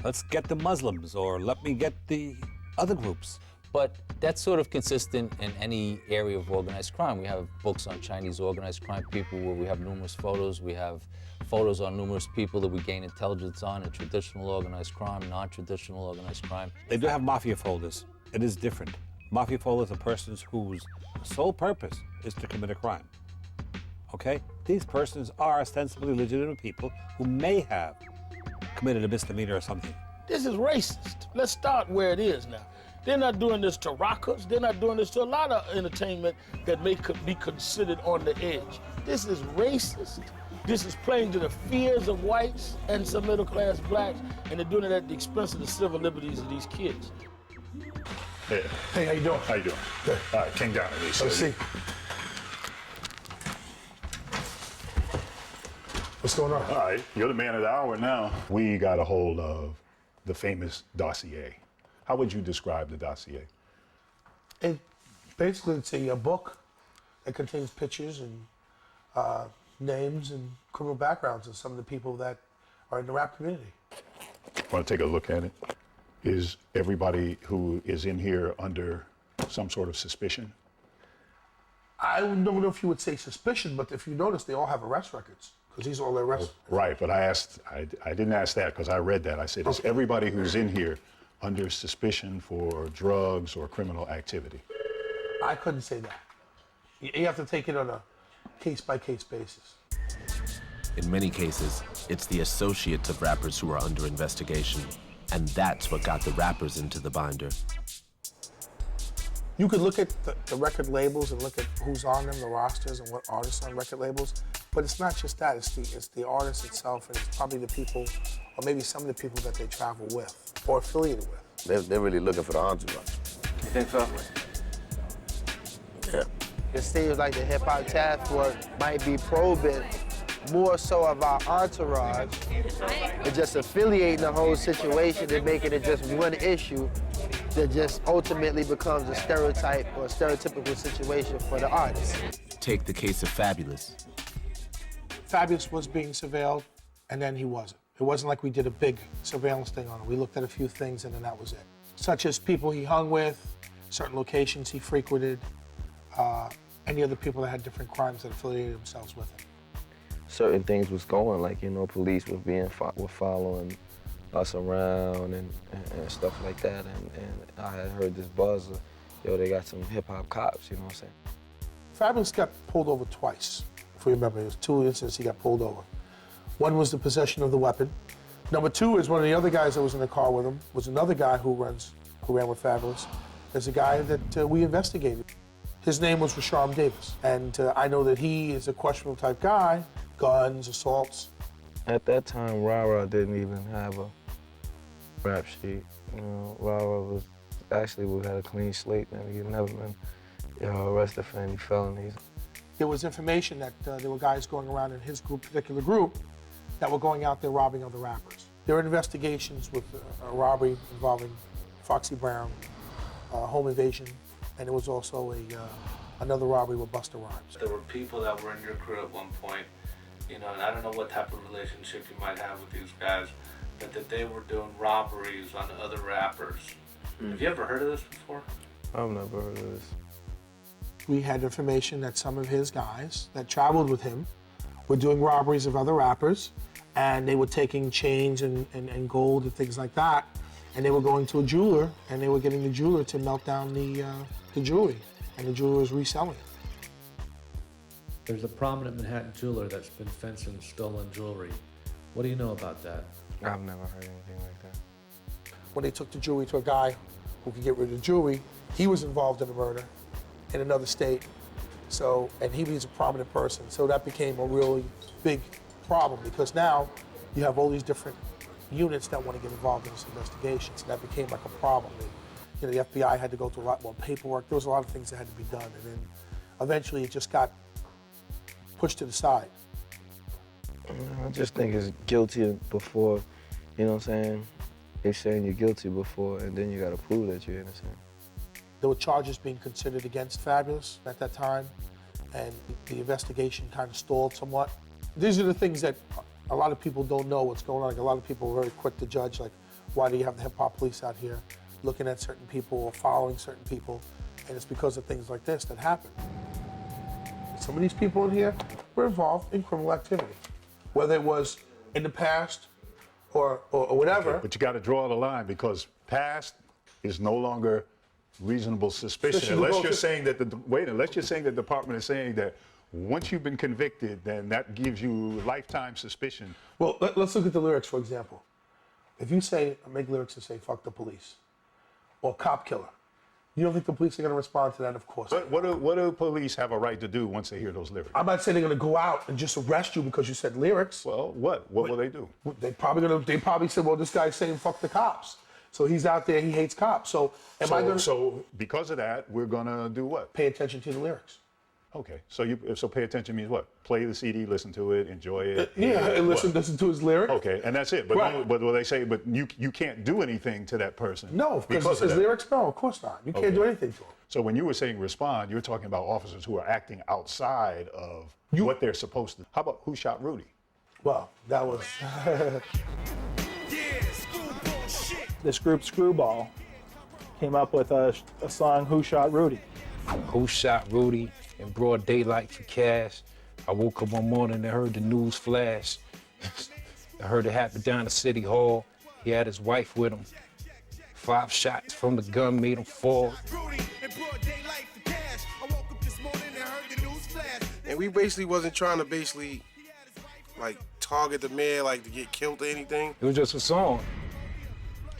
let's get the Muslims, or let me get the other groups? But that's sort of consistent in any area of organized crime. We have books on Chinese organized crime people where we have numerous photos. We have photos on numerous people that we gain intelligence on in traditional organized crime, non-traditional organized crime. They do have mafia folders. It is different. Mafia folders are persons whose sole purpose is to commit a crime. Okay? These persons are ostensibly legitimate people who may have committed a misdemeanor or something. This is racist. Let's start where it is now. They're not doing this to rockers. They're not doing this to a lot of entertainment that may be considered on the edge. This is racist. This is playing to the fears of whites and some middle-class blacks, and they're doing it at the expense of the civil liberties of these kids. Hey, Hey, how you doing? how you doing? Good. All right, King down at least. Let's see. What's going on? All right, you're the man of the hour now. We got a hold of the famous dossier. How would you describe the dossier? It basically, it's a book that contains pictures and names and criminal backgrounds of some of the people that are in the rap community. Want to take a look at it? Is everybody who is in here under some sort of suspicion? I don't know if you would say suspicion, but if you notice, they all have arrest records, because these are all their arrests. Right, but I didn't ask that because I read that. I said, is everybody who's in here under suspicion for drugs or criminal activity? I couldn't say that. You have to take it on a case-by-case basis. In many cases, it's the associates of rappers who are under investigation, and that's what got the rappers into the binder. You could look at the record labels and look at who's on them, the rosters, and what artists are on record labels, but it's not just that, it's the artist itself, and it's probably the people, or maybe some of the people that they travel with, or affiliated with. They're really looking for the entourage. You think so? Yeah. It seems like the hip hop task force might be probing more so of our entourage and just affiliating the whole situation and making it just one issue that just ultimately becomes a stereotype or a stereotypical situation for the artist. Take the case of Fabulous. Fabulous was being surveilled, and then he wasn't. It wasn't like we did a big surveillance thing on him. We looked at a few things, and then that was it. Such as people he hung with, certain locations he frequented, any other people that had different crimes that affiliated themselves with him. Certain things was going, like, you know, police were following us around and stuff like that, and I had heard this buzz of, yo, they got some hip-hop cops, you know what I'm saying? Fabulous got pulled over twice, if you remember. There was 2 incidents he got pulled over. One was the possession of the weapon. Number 2 is one of the other guys that was in the car with him was another guy who ran with Fabulous. There's a guy that we investigated. His name was Rasham Davis, and I know that he is a questionable type guy, guns, assaults. At that time, Rara didn't even have a rap sheet. You know, Rara was, actually, we had a clean slate, and he had never been arrested for any felonies. There was information that there were guys going around in his particular group that were going out there robbing other rappers. There were investigations with a robbery involving Foxy Brown, home invasion, and there was also another robbery with Busta Rhymes. There were people that were in your crew at one point, you know, and I don't know what type of relationship you might have with these guys, but that they were doing robberies on other rappers. Have you ever heard of this before? I've never heard of this. We had information that some of his guys that traveled with him were doing robberies of other rappers, and they were taking chains and gold and things like that, and they were going to a jeweler, and they were getting the jeweler to melt down the jewelry, and the jeweler was reselling it. There's a prominent Manhattan jeweler that's been fencing stolen jewelry. What do you know about that? I've never heard anything like that. When they took the jewelry to a guy who could get rid of the jewelry, he was involved in a murder in another state, and he was a prominent person. So that became a really big problem, because now you have all these different units that want to get involved in this investigation. So that became like a problem. You know, the FBI had to go through a lot more paperwork. There was a lot of things that had to be done, and then eventually it just got pushed to the side. I just think it's guilty before, you know what I'm saying? They're saying you're guilty before, and then you got to prove that you're innocent. There were charges being considered against Fabulous at that time, and the investigation kind of stalled somewhat. These are the things that a lot of people don't know what's going on. Like, a lot of people are very quick to judge, like, why do you have the hip-hop police out here looking at certain people or following certain people? And it's because of things like this that happen. Some of these people in here were involved in criminal activity, whether it was in the past or whatever. Okay, but you got to draw the line, because past is no longer reasonable suspicion. Unless you're saying that unless you're saying the department is saying that once you've been convicted, then that gives you lifetime suspicion. Well, let's look at the lyrics, for example. If you make lyrics that say, fuck the police, or cop killer. You don't think the police are going to respond to that? Of course. What do police have a right to do once they hear those lyrics? I'm not saying they're going to go out and just arrest you because you said lyrics. Well, what? What will they do? They probably said, well, this guy's saying fuck the cops. So he's out there, he hates cops. So So because of that, we're going to do what? Pay attention to the lyrics. Okay, so pay attention means what? Play the CD, listen to it, enjoy it. And listen to his lyrics. Okay, and that's it. But Right. but will they say, but you can't do anything to that person? No, because his lyrics. No, of course not. You can't do anything to him. So when you were saying respond, you're talking about officers who are acting outside of what they're supposed to. How about Who Shot Rudy? Well, that was. This group Screwball came up with a song, Who Shot Rudy? Who shot Rudy in broad daylight for cash? I woke up one morning and heard the news flash. I heard it happen down at City Hall. He had his wife with him. 5 shots from the gun made him fall. And we basically wasn't trying to like target the mayor, like to get killed or anything. It was just a song.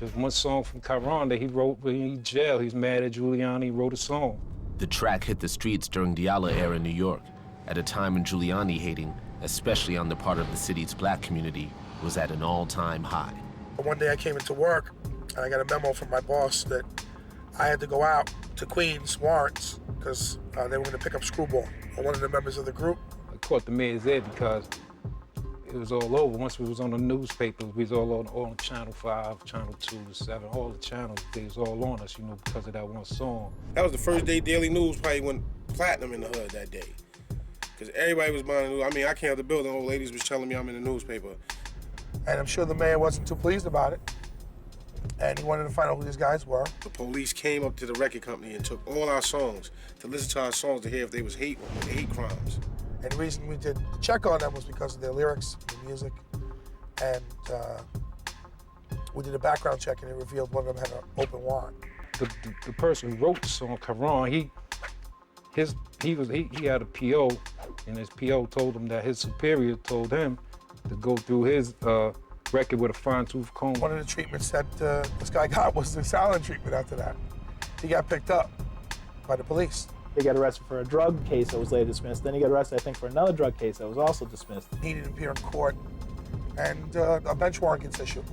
Just one song from Chiron that he wrote when he in jail. He's mad at Giuliani, he wrote a song. The track hit the streets during Diallo era New York, at a time when Giuliani hating, especially on the part of the city's black community, was at an all-time high. One day I came into work and I got a memo from my boss that I had to go out to Queens, Lawrence, because they were going to pick up Screwball, one of the members of the group. I caught the mayor's head because it was all over. Once we was on the newspapers, we was all on Channel 5, Channel 2, 7, all the channels, they was all on us, because of that one song. That was the first day Daily News probably went platinum in the hood that day. Because everybody was buying the news. I mean, I came out the building, old ladies was telling me I'm in the newspaper. And I'm sure the mayor wasn't too pleased about it. And he wanted to find out who these guys were. The police came up to the record company and took all our songs to listen to our songs to hear if they was hate crimes. And the reason we did the check on them was because of their lyrics, the music, and we did a background check and it revealed one of them had an open warrant. The person who wrote the song, Chiron, he had a PO, and his PO told him that his superior told him to go through his record with a fine-tooth comb. One of the treatments that this guy got was the silent treatment after that. He got picked up by the police. He got arrested for a drug case that was later dismissed. Then he got arrested, I think, for another drug case that was also dismissed. He didn't appear in court, and a bench warrant gets issued.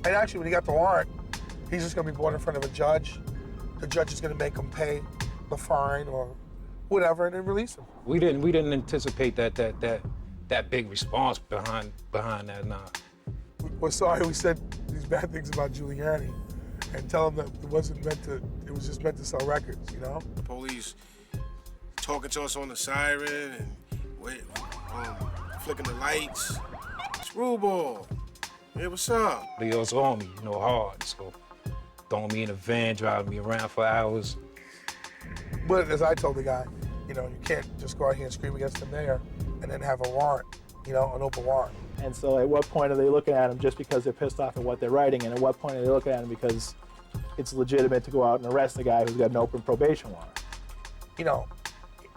And actually, when he got the warrant, he's just going to be brought in front of a judge. The judge is going to make him pay the fine or whatever, and then release him. We didn't anticipate that big response behind that. Nah. We're sorry we said these bad things about Giuliani, and tell him that it wasn't meant to. It was just meant to sell records, The police talking to us on the siren and flicking the lights. Screwball. Hey, what's up? They was on me, hard. So throwing me in a van, driving me around for hours. But as I told the guy, you can't just go out here and scream against the mayor and then have a warrant, an open warrant. And so at what point are they looking at him just because they're pissed off at what they're writing? And at what point are they looking at him because it's legitimate to go out and arrest a guy who's got an open probation warrant?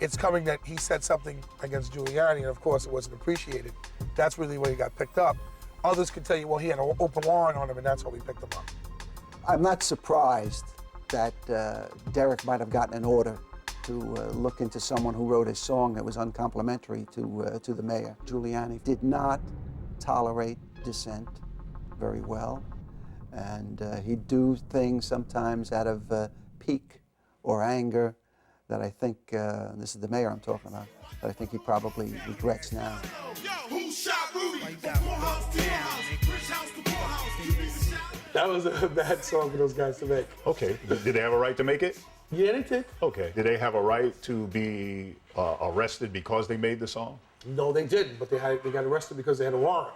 It's coming that he said something against Giuliani, and of course it wasn't appreciated. That's really where he got picked up. Others could tell you, well, he had an open warrant on him, and that's why we picked him up. I'm not surprised that Derek might have gotten an order to look into someone who wrote a song that was uncomplimentary to the mayor. Giuliani did not tolerate dissent very well, and he'd do things sometimes out of pique or anger that I think, this is the mayor I'm talking about, that I think he probably regrets now. That was a bad song for those guys to make. Okay, did they have a right to make it? Yeah, they did. Okay, did they have a right to be arrested because they made the song? No, they didn't, but they got arrested because they had a warrant.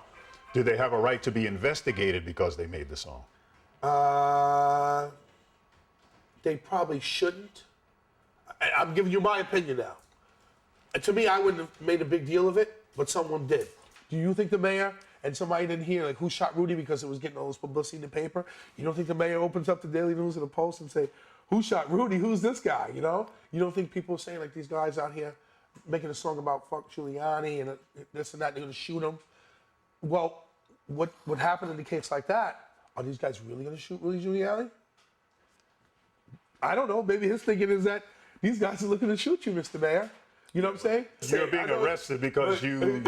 Did they have a right to be investigated because they made the song? They probably shouldn't. I'm giving you my opinion now. And to me, I wouldn't have made a big deal of it, but someone did. Do you think the mayor and somebody didn't hear, like, who shot Rudy because it was getting all this publicity in the paper? You don't think the mayor opens up the Daily News or the Post and say, who shot Rudy? Who's this guy, You don't think people are saying, like, these guys out here making a song about fuck Giuliani and this and that, they're going to shoot him? Well, what happened in a case like that? Are these guys really going to shoot Rudy Giuliani? I don't know. Maybe his thinking is that these guys are looking to shoot you, Mr. Mayor. You know what I'm saying? You're being arrested because you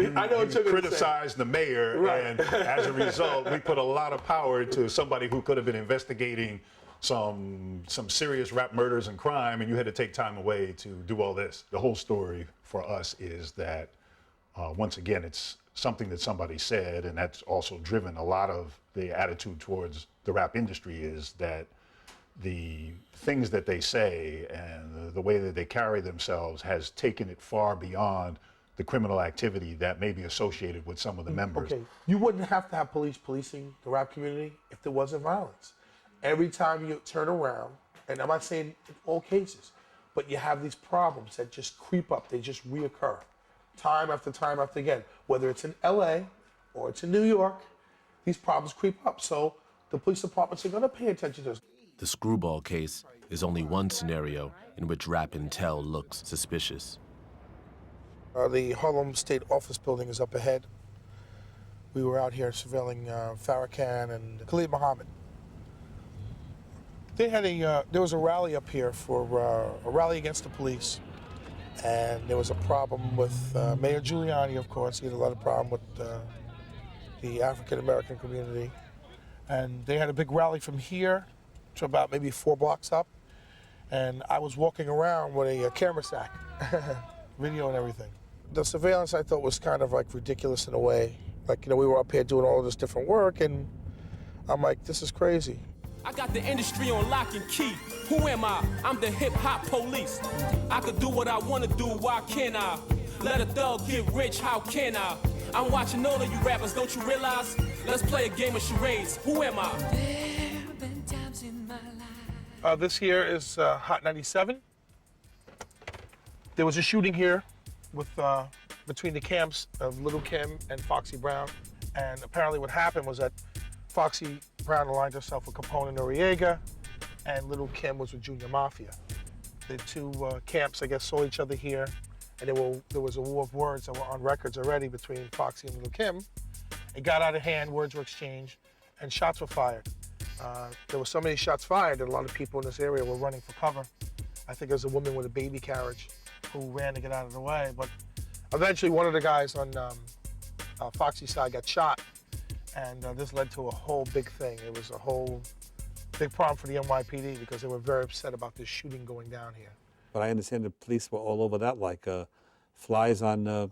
criticized the mayor, Right. and as a result, we put a lot of power to somebody who could have been investigating some serious rap murders and crime, and you had to take time away to do all this. The whole story for us is that, once again, it's something that somebody said, and that's also driven a lot of the attitude towards the rap industry, is that the things that they say and the way that they carry themselves has taken it far beyond the criminal activity that may be associated with some of the members. Okay, you wouldn't have to have police policing the rap community if there wasn't violence. Every time you turn around, and I'm not saying in all cases, but you have these problems that just creep up, they just reoccur. Time after again, whether it's in LA or it's in New York, these problems creep up. So the police departments are gonna pay attention to this. The Screwball case is only one scenario in which Rap Intel looks suspicious. The Harlem State Office building is up ahead. We were out here surveilling Farrakhan and Khalid Muhammad. They had there was a rally up here for a rally against the police. And there was a problem with Mayor Giuliani, of course. He had a lot of problem with the African-American community. And they had a big rally from here to about maybe 4 blocks up. And I was walking around with a camera sack, video and everything. The surveillance I thought was kind of like ridiculous in a way. Like, you know, we were up here doing all this different work and I'm like, this is crazy. I got the industry on lock and key. Who am I? I'm the hip-hop police. I could do what I want to do, why can't I? Let a thug get rich, how can I? I'm watching all of you rappers, don't you realize? Let's play a game of charades. Who am I? This here is Hot 97. There was a shooting here with between the camps of Little Kim and Foxy Brown. And apparently what happened was that Foxy Brown aligned herself with Capone and Noriega, and Little Kim was with Junior Mafia. The two camps, I guess, saw each other here, and there was a war of words that were on records already between Foxy and Little Kim. It got out of hand, words were exchanged, and shots were fired. There were so many shots fired that a lot of people in this area were running for cover. I think there was a woman with a baby carriage who ran to get out of the way, but eventually one of the guys on Foxy's side got shot, and this led to a whole big thing. It was a whole big problem for the NYPD because they were very upset about this shooting going down here. But I understand the police were all over that like flies on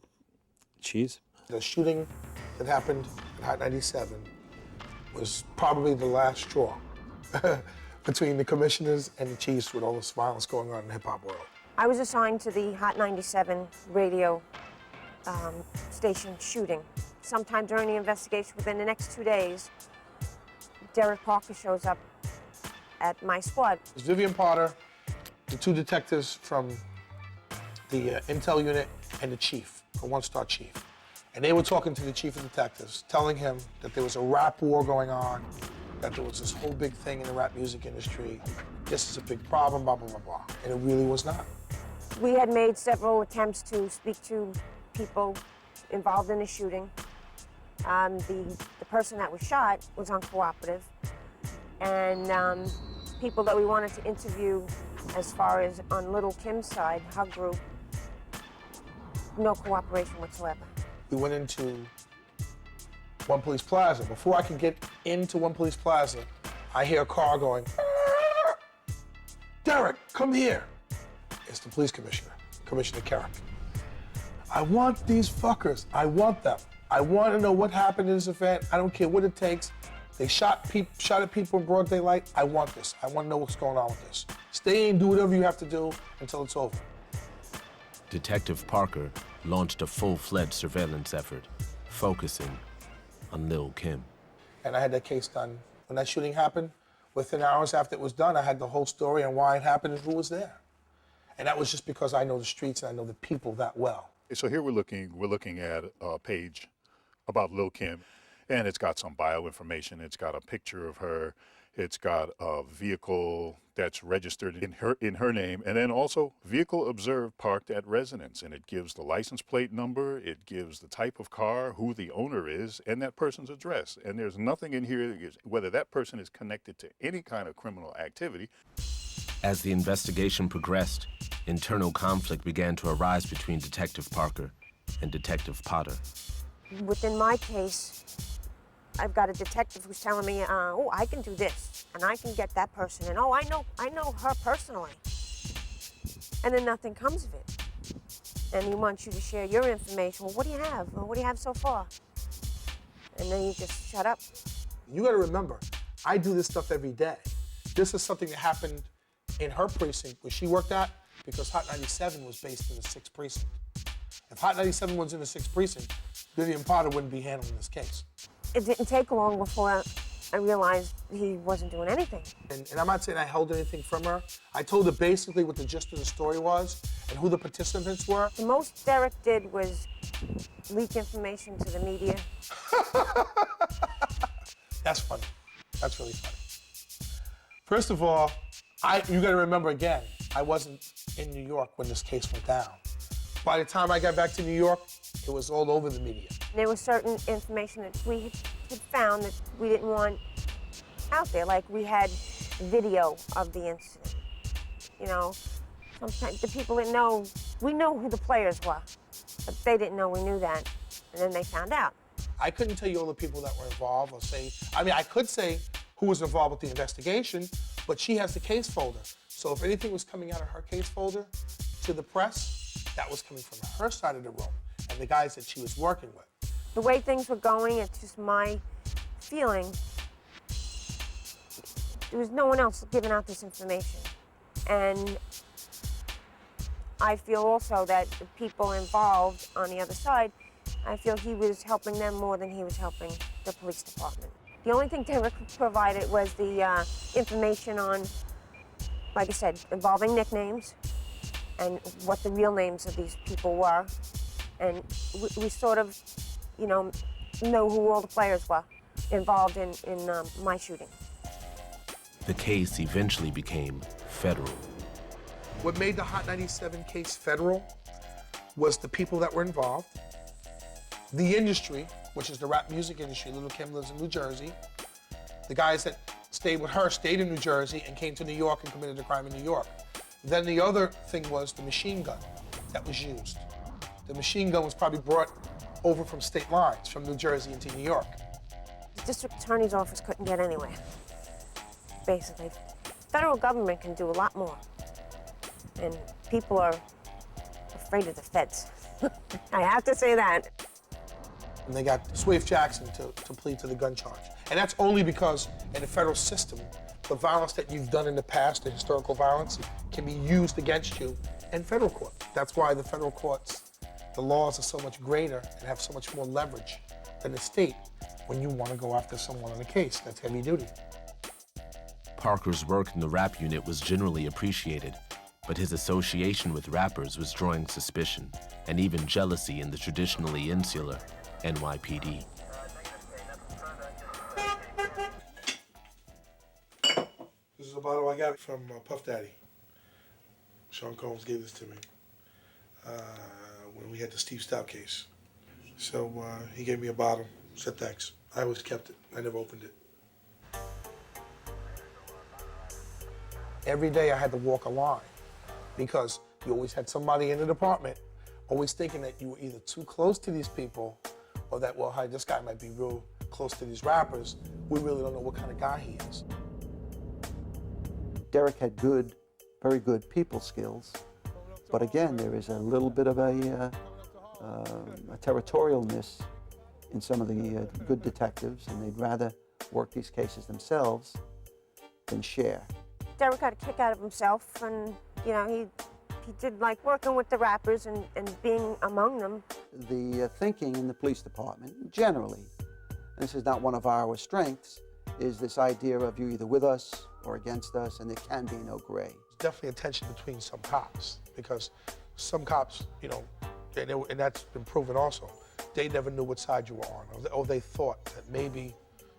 cheese. The shooting that happened at Hot 97 was probably the last straw between the commissioners and the chiefs with all this violence going on in the hip-hop world. I was assigned to the Hot 97 radio station shooting. Sometime during the investigation, within the next 2 days, Derek Parker shows up at my squad. It's Vivian Potter, the 2 detectives from the intel unit, and the chief, the one-star chief. And they were talking to the chief of detectives, telling him that there was a rap war going on, that there was this whole big thing in the rap music industry. This is a big problem, blah, blah, blah, blah. And it really was not. We had made several attempts to speak to people involved in the shooting. The person that was shot was uncooperative. And people that we wanted to interview as far as on Little Kim's side, her group, no cooperation whatsoever. We went into One Police Plaza. Before I could get into One Police Plaza, I hear a car going, Derek, come here. It's the police commissioner, Commissioner Carrick. I want these fuckers. I want them. I want to know what happened in this event. I don't care what it takes. They shot at people in broad daylight. I want this. I want to know what's going on with this. Stay and do whatever you have to do until it's over. Detective Parker launched a full-fledged surveillance effort, focusing on Lil' Kim. And I had that case done. When that shooting happened, within hours after it was done, I had the whole story on why it happened and who was there. And that was just because I know the streets and I know the people that well. So here we're looking at a page about Lil' Kim, and it's got some bio information. It's got a picture of her. It's got a vehicle that's registered in her name, and then also vehicle observed parked at residence. And it gives the license plate number, it gives the type of car, who the owner is, and that person's address. And there's nothing in here that gives whether that person is connected to any kind of criminal activity. As the investigation progressed, internal conflict began to arise between Detective Parker and Detective Potter. Within my case, I've got a detective who's telling me, oh, I can do this, and I can get that person, and oh, I know her personally. And then nothing comes of it. And he wants you to share your information. Well, what do you have? Well, what do you have so far? And then you just shut up. You gotta remember, I do this stuff every day. This is something that happened in her precinct where she worked at, because Hot 97 was based in the 6th precinct. If Hot 97 was in the 6th precinct, Vivian Potter wouldn't be handling this case. It didn't take long before I realized he wasn't doing anything. And I'm not saying I held anything from her. I told her basically what the gist of the story was and who the participants were. The most Derek did was leak information to the media. That's funny. That's really funny. First of all, you gotta remember again, I wasn't in New York when this case went down. By the time I got back to New York, it was all over the media. There was certain information that we had found that we didn't want out there, like we had video of the incident. You know, sometimes the people didn't know, we know who the players were, but they didn't know we knew that, and then they found out. I couldn't tell you all the people that were involved or say, I mean, I could say who was involved with the investigation, but she has the case folder. So if anything was coming out of her case folder to the press, that was coming from her side of the room and the guys that she was working with. The way things were going, it's just my feeling, there was no one else giving out this information. And I feel also that the people involved on the other side, I feel he was helping them more than he was helping the police department. The only thing Derek provided was the information on, like I said, involving nicknames and what the real names of these people were. And we sort of, you know who all the players were involved in my shooting. The case eventually became federal. What made the Hot 97 case federal was the people that were involved, the industry, which is the rap music industry. Little Kim lives in New Jersey. The guys that stayed with her stayed in New Jersey and came to New York and committed the crime in New York. Then the other thing was the machine gun that was used. The machine gun was probably brought over from state lines, from New Jersey into New York. The district attorney's office couldn't get anywhere, basically. Federal government can do a lot more. And people are afraid of the feds. I have to say that. And they got Swift Jackson to plead to the gun charge. And that's only because in the federal system, the violence that you've done in the past, the historical violence, can be used against you in federal court. That's why the federal courts, the laws are so much greater and have so much more leverage than the state when you want to go after someone on a case that's heavy duty. Parker's work in the rap unit was generally appreciated, but his association with rappers was drawing suspicion and even jealousy in the traditionally insular NYPD. This is a bottle I got from Puff Daddy. Sean Combs gave this to me when we had the Steve Stout case. So he gave me a bottle, said thanks. I always kept it, I never opened it. Every day I had to walk a line because you always had somebody in the department always thinking that you were either too close to these people or that, well, hi, this guy might be real close to these rappers. We really don't know what kind of guy he is. Derek had very good people skills, but again, there is a little bit of a territorialness in some of the good detectives, and they'd rather work these cases themselves than share. Derek got a kick out of himself, and he did like working with the rappers and being among them. The thinking in the police department, generally, and this is not one of our strengths, is this idea of you either with us or against us, and there can be no gray. There's definitely a tension between some cops, because some cops, and that's been proven also, they never knew what side you were on, or they thought that maybe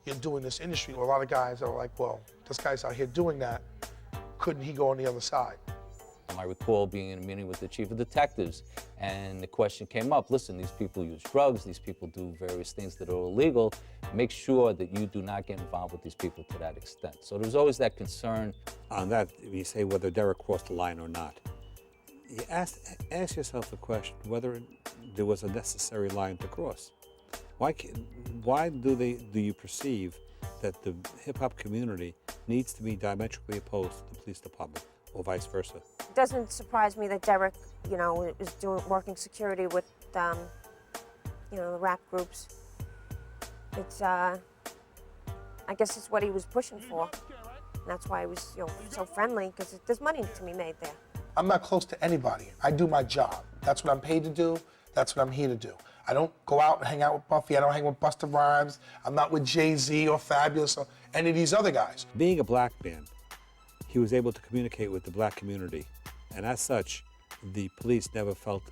you're doing this industry. A lot of guys are like, well, this guy's out here doing that, couldn't he go on the other side? I recall being in a meeting with the chief of detectives, and the question came up, listen, these people use drugs, these people do various things that are illegal. Make sure that you do not get involved with these people to that extent. So there's always that concern. On that, you say whether Derek crossed the line or not. You ask yourself the question whether there was a necessary line to cross. Why do you perceive that the hip-hop community needs to be diametrically opposed to the police department, or vice versa? It doesn't surprise me that Derek, is working security with, the rap groups. It's, I guess it's what he was pushing for. And that's why he was, so friendly, because there's money to be made there. I'm not close to anybody. I do my job. That's what I'm paid to do. That's what I'm here to do. I don't go out and hang out with Buffy. I don't hang with Busta Rhymes. I'm not with Jay-Z or Fabulous or any of these other guys. Being a black man, he was able to communicate with the black community. And as such, the police never felt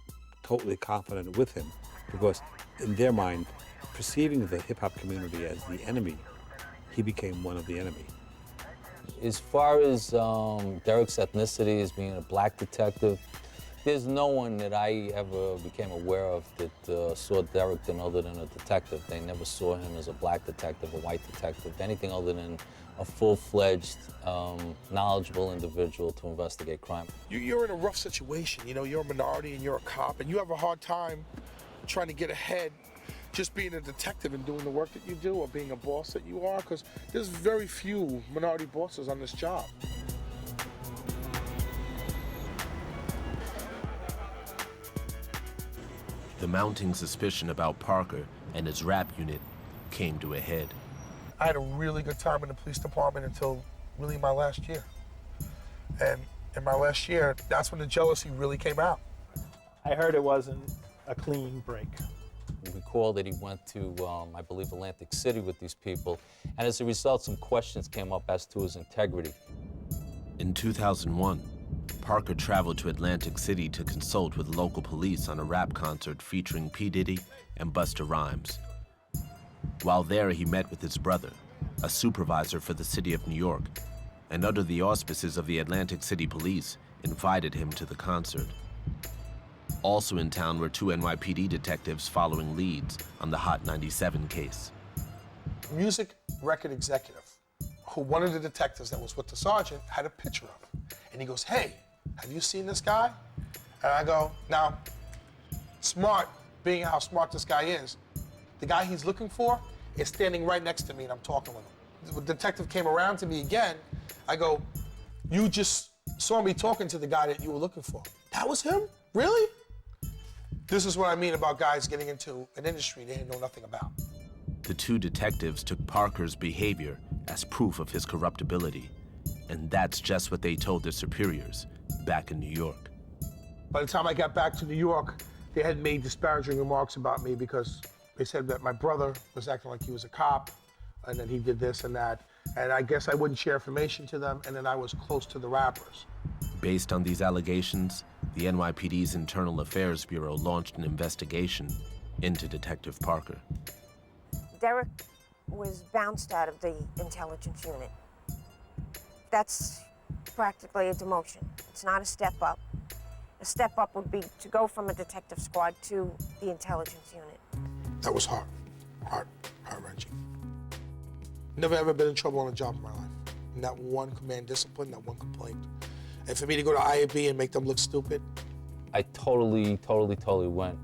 totally confident with him because in their mind, perceiving the hip-hop community as the enemy, he became one of the enemy. As far as Derek's ethnicity as being a black detective, there's no one that I ever became aware of that saw Derek other than a detective. They never saw him as a black detective, a white detective, anything other than a full-fledged, knowledgeable individual to investigate crime. You're in a rough situation. You're a minority and you're a cop, and you have a hard time trying to get ahead just being a detective and doing the work that you do, or being a boss that you are, because there's very few minority bosses on this job. The mounting suspicion about Parker and his rap unit came to a head. I had a really good time in the police department until really my last year. And in my last year, that's when the jealousy really came out. I heard it wasn't a clean break. We recall that he went to, I believe, Atlantic City with these people, and as a result, some questions came up as to his integrity. In 2001, Parker traveled to Atlantic City to consult with local police on a rap concert featuring P. Diddy and Busta Rhymes. While there, he met with his brother, a supervisor for the city of New York, and under the auspices of the Atlantic City Police, invited him to the concert. Also in town were two NYPD detectives following leads on the Hot 97 case. Music record executive, who one of the detectives that was with the sergeant had a picture of. And he goes, hey, have you seen this guy? And I go, now, smart, being how smart this guy is, the guy he's looking for is standing right next to me and I'm talking with him. The detective came around to me again. I go, you just saw me talking to the guy that you were looking for. That was him? Really? This is what I mean about guys getting into an industry they know nothing about. The two detectives took Parker's behavior as proof of his corruptibility, and that's just what they told their superiors back in New York. By the time I got back to New York, they had made disparaging remarks about me because they said that my brother was acting like he was a cop, and then he did this and that. And I guess I wouldn't share information to them, and then I was close to the rappers. Based on these allegations, the NYPD's Internal Affairs Bureau launched an investigation into Detective Parker. Derek was bounced out of the intelligence unit. That's practically a demotion. It's not a step up. A step up would be to go from a detective squad to the intelligence unit. That was heart-wrenching. Never ever been in trouble on a job in my life. Not one command discipline, not one complaint. And for me to go to IAB and make them look stupid. I totally went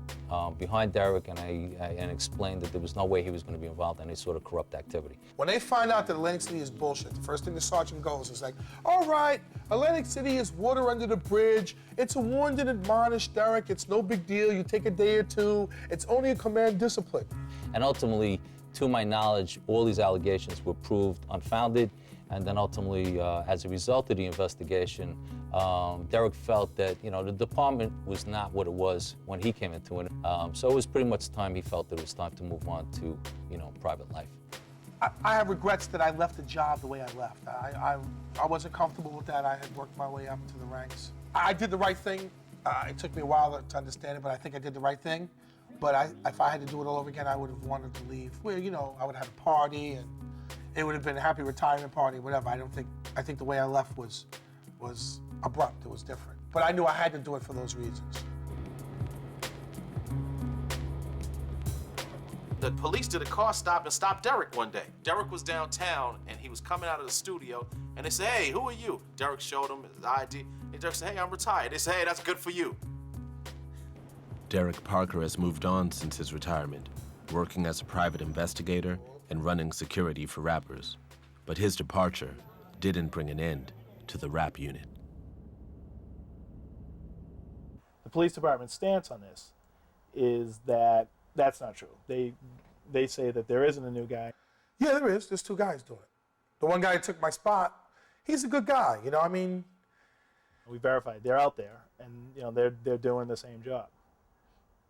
behind Derek and explained that there was no way he was going to be involved in any sort of corrupt activity. When they find out that Atlantic City is bullshit, the first thing the sergeant goes is like, all right, Atlantic City is water under the bridge. It's a warned and admonished, Derek. It's no big deal. You take a day or two. It's only a command discipline. And ultimately, to my knowledge, all these allegations were proved unfounded. And then ultimately, as a result of the investigation, Derek felt that, the department was not what it was when he came into it. So it was pretty much time he felt that it was time to move on to, private life. I have regrets that I left the job the way I left. I wasn't comfortable with that. I had worked my way up to the ranks. I did the right thing. It took me a while to understand it, but I think I did the right thing. But if I had to do it all over again, I would have wanted to leave. Well, I would have a party, and it would have been a happy retirement party, whatever. I think the way I left was abrupt. It was different. But I knew I had to do it for those reasons. The police did a car stop and stopped Derek one day. Derek was downtown and he was coming out of the studio and they said, hey, who are you? Derek showed him his ID and Derek said, hey, I'm retired. They said, hey, that's good for you. Derek Parker has moved on since his retirement, working as a private investigator and running security for rappers. But his departure didn't bring an end to the rap unit. The police department's stance on this is that that's not true. They say that there isn't a new guy. Yeah, there is. There's two guys doing it. The one guy who took my spot, he's a good guy. You know, I mean, we verified they're out there, and you know they're doing the same job,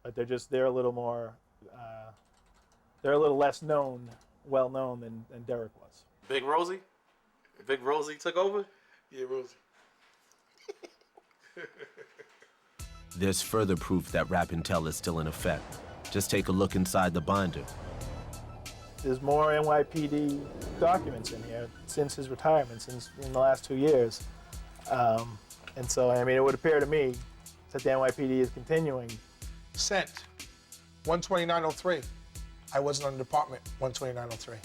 but they're a little more, they're a little less well known than Derek was. Big Rosie? Big Rosie took over? Yeah, Rosie. There's further proof that Rap Intel is still in effect. Just take a look inside the binder. There's more NYPD documents in here since his retirement, in the last 2 years. And so, I mean, it would appear to me that the NYPD is continuing. Sent 12903. I wasn't on the department 12903.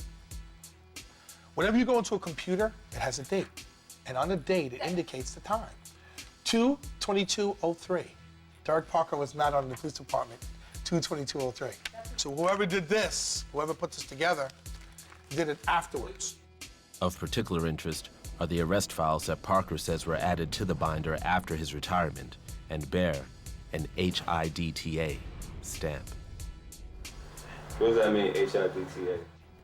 Whenever you go into a computer, it has a date. And on the date, it indicates the time. 2/22/03. Derek Parker was not on the police department 2/22/03. So whoever did this, whoever put this together, did it afterwards. Of particular interest are the arrest files that Parker says were added to the binder after his retirement and bear an HIDTA stamp. What does that mean, HIDTA?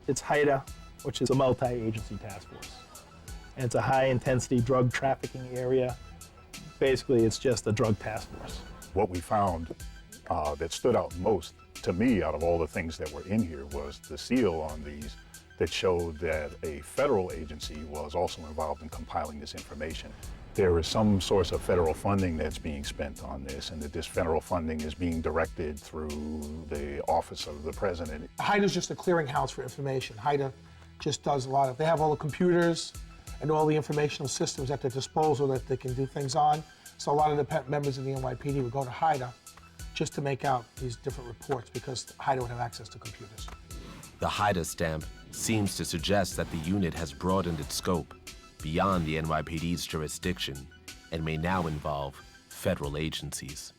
It's HIDTA, which is a multi-agency task force. And it's a high-intensity drug trafficking area. Basically, it's just a drug task force. What we found that stood out most to me out of all the things that were in here was the seal on these that showed that a federal agency was also involved in compiling this information. There is some source of federal funding that's being spent on this, and that this federal funding is being directed through the office of the president. HIDTA's just a clearinghouse for information. HIDTA just does a lot of, they have all the computers and all the informational systems at their disposal that they can do things on. So a lot of the members of the NYPD would go to HIDTA just to make out these different reports because HIDTA would have access to computers. The HIDTA stamp seems to suggest that the unit has broadened its scope beyond the NYPD's jurisdiction and may now involve federal agencies.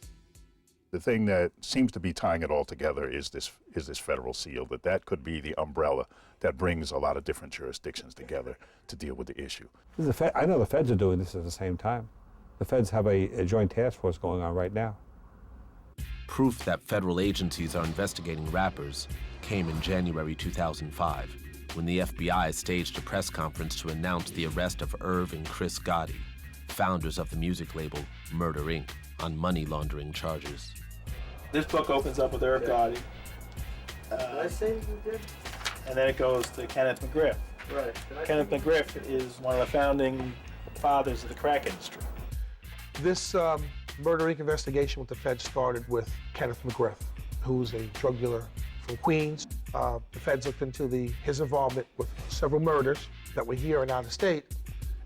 The thing that seems to be tying it all together is this federal seal, that could be the umbrella that brings a lot of different jurisdictions together to deal with the issue. I know the feds are doing this at the same time. The feds have a joint task force going on right now. Proof that federal agencies are investigating rappers came in January 2005, when the FBI staged a press conference to announce the arrest of Irv and Chris Gotti, founders of the music label Murder Inc., on money laundering charges. This book opens up with Irv Gotti. And then it goes to Kenneth McGriff. Right. Kenneth McGriff is one of the founding fathers of the crack industry. This Murder Inc. investigation with the Feds started with Kenneth McGriff, who's a drug dealer from Queens. The Feds looked into his involvement with several murders that were here and out of state,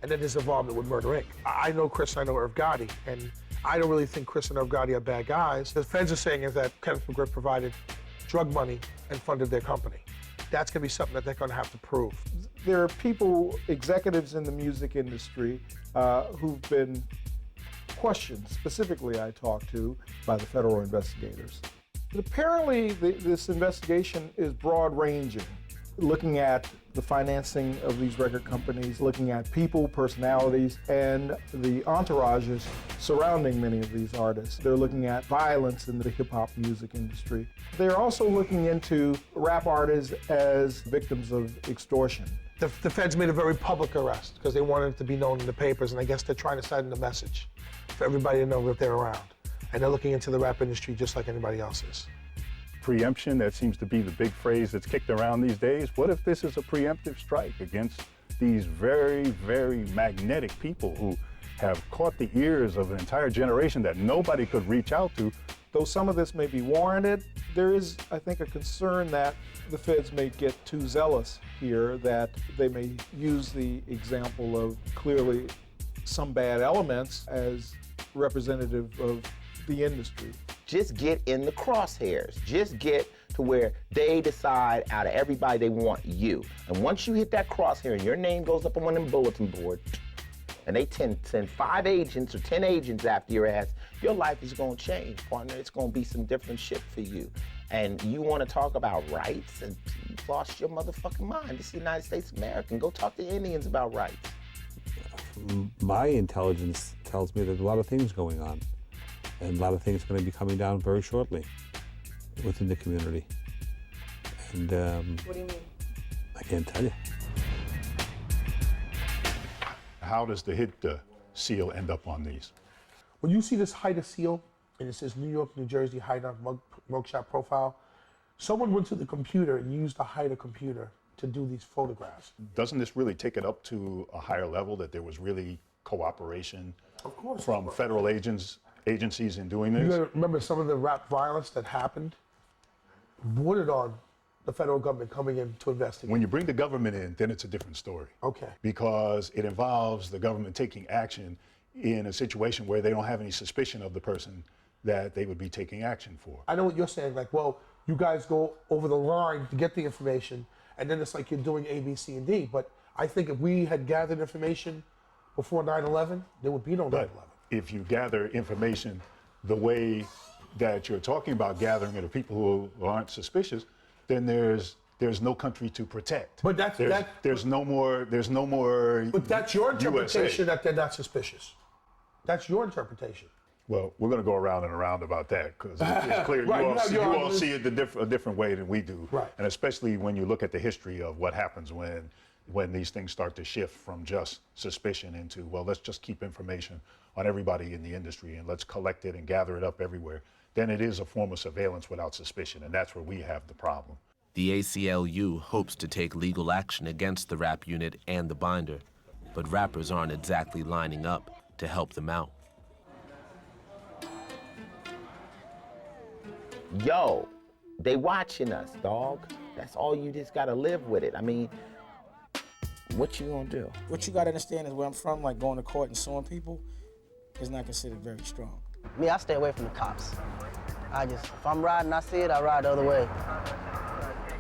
and then his involvement with Murder Inc. I know Chris, I know Irv Gotti, and I don't really think Chris and Irv Gotti are bad guys. The Feds are saying is that Kenneth McGriff provided drug money and funded their company. That's going to be something that they're going to have to prove. There are people, executives in the music industry, who've been questioned, specifically I talked to, by the federal investigators. But apparently, this investigation is broad-ranging, looking at the financing of these record companies, looking at people, personalities, and the entourages surrounding many of these artists. They're looking at violence in the hip-hop music industry. They're also looking into rap artists as victims of extortion. The Feds made a very public arrest because they wanted it to be known in the papers, and I guess they're trying to send a message for everybody to know that they're around. And they're looking into the rap industry just like anybody else is. Preemption, that seems to be the big phrase that's kicked around these days. What if this is a preemptive strike against these very, very magnetic people who have caught the ears of an entire generation that nobody could reach out to? Though some of this may be warranted, there is, I think, a concern that the Feds may get too zealous here, that they may use the example of clearly some bad elements as representative of the industry. Just get in the crosshairs. Just get to where they decide out of everybody they want you. And once you hit that crosshair and your name goes up on one of them bulletin boards, and they send 5 agents or 10 agents after your ass, your life is gonna change, partner. It's gonna be some different shit for you. And you wanna talk about rights, and you've lost your motherfucking mind. This is the United States of America. Go talk to Indians about rights. My intelligence tells me there's a lot of things going on, and a lot of things are going to be coming down very shortly within the community. And what do you mean? I can't tell you. How does the hit seal end up on these? When you see this HIDA seal, and it says New York, New Jersey HIDA mugshot profile, someone went to the computer and used the HIDA computer to do these photographs. Doesn't this really take it up to a higher level, that there was really cooperation from federal agencies in doing this? You gotta remember, some of the rap violence that happened bordered on the federal government coming in to investigate. When you bring the government in, then it's a different story. Okay. Because it involves the government taking action in a situation where they don't have any suspicion of the person that they would be taking action for. I know what you're saying, like, well, you guys go over the line to get the information, and then it's like you're doing A, B, C, and D. But I think if we had gathered information before 9/11, there would be no 9/11. If you gather information the way that you're talking about gathering it of people who aren't suspicious, then there's no country to protect. But there's no more. But that's your interpretation USA. that they're not suspicious. That's your interpretation. Well, we're going to go around and around about that, because it's clear Right, you all arguments. see it a different way than we do. Right. And especially when you look at the history of what happens when these things start to shift from just suspicion into, well, let's just keep information on everybody in the industry and let's collect it and gather it up everywhere. Then it is a form of surveillance without suspicion, and that's where we have the problem. The ACLU hopes to take legal action against the rap unit and the binder, but rappers aren't exactly lining up to help them out. Yo, they watching us, dog. That's all, you just gotta live with it. I mean, what you gonna do? What you gotta understand is where I'm from, like going to court and suing people, is not considered very strong. Me, I stay away from the cops. If I'm riding, I see it, I ride the other way.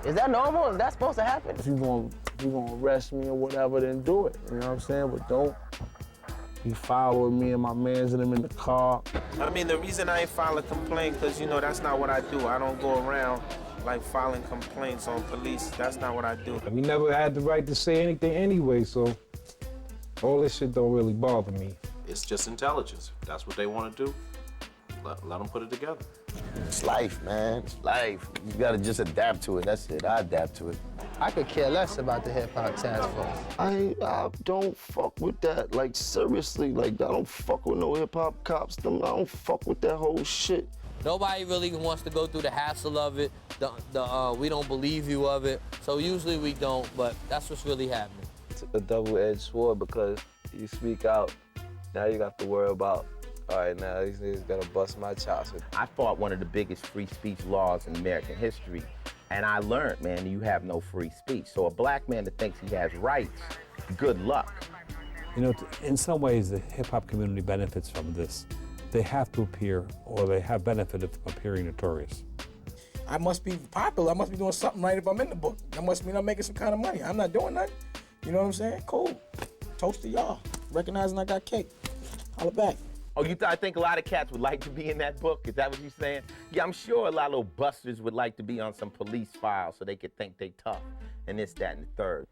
Is that normal? Is that supposed to happen? If you gonna arrest me or whatever, then do it. You know what I'm saying? But don't be following me and my mans and them in the car. I mean, the reason I ain't file a complaint, because, you know, that's not what I do. I don't go around, like, filing complaints on police. That's not what I do. We never had the right to say anything anyway, so all this shit don't really bother me. It's just intelligence. If that's what they want to do, let them put it together. It's life, man. It's life. You gotta just adapt to it. That's it. I adapt to it. I could care less about the Hip Hop Task Force. I don't fuck with that. Like, seriously, like, I don't fuck with no hip-hop cops. I don't fuck with that whole shit. Nobody really wants to go through the hassle of it, the we don't believe you of it. So usually we don't, but that's what's really happening. It's a double-edged sword, because you speak out, now you got to worry about, all right, now these niggas gonna bust my chops. I fought one of the biggest free speech laws in American history, and I learned, man, you have no free speech. So a black man that thinks he has rights, good luck. You know, in some ways, the hip-hop community benefits from this. They have to appear, or they have benefited from appearing notorious. I must be popular. I must be doing something right if I'm in the book. That must mean I'm making some kind of money. I'm not doing nothing. You know what I'm saying? Cool. Toast to y'all. Recognizing I got cake. Holla back. Oh, I think a lot of cats would like to be in that book? Is that what you're saying? Yeah, I'm sure a lot of little busters would like to be on some police file so they could think they tough, and this, that, and the third.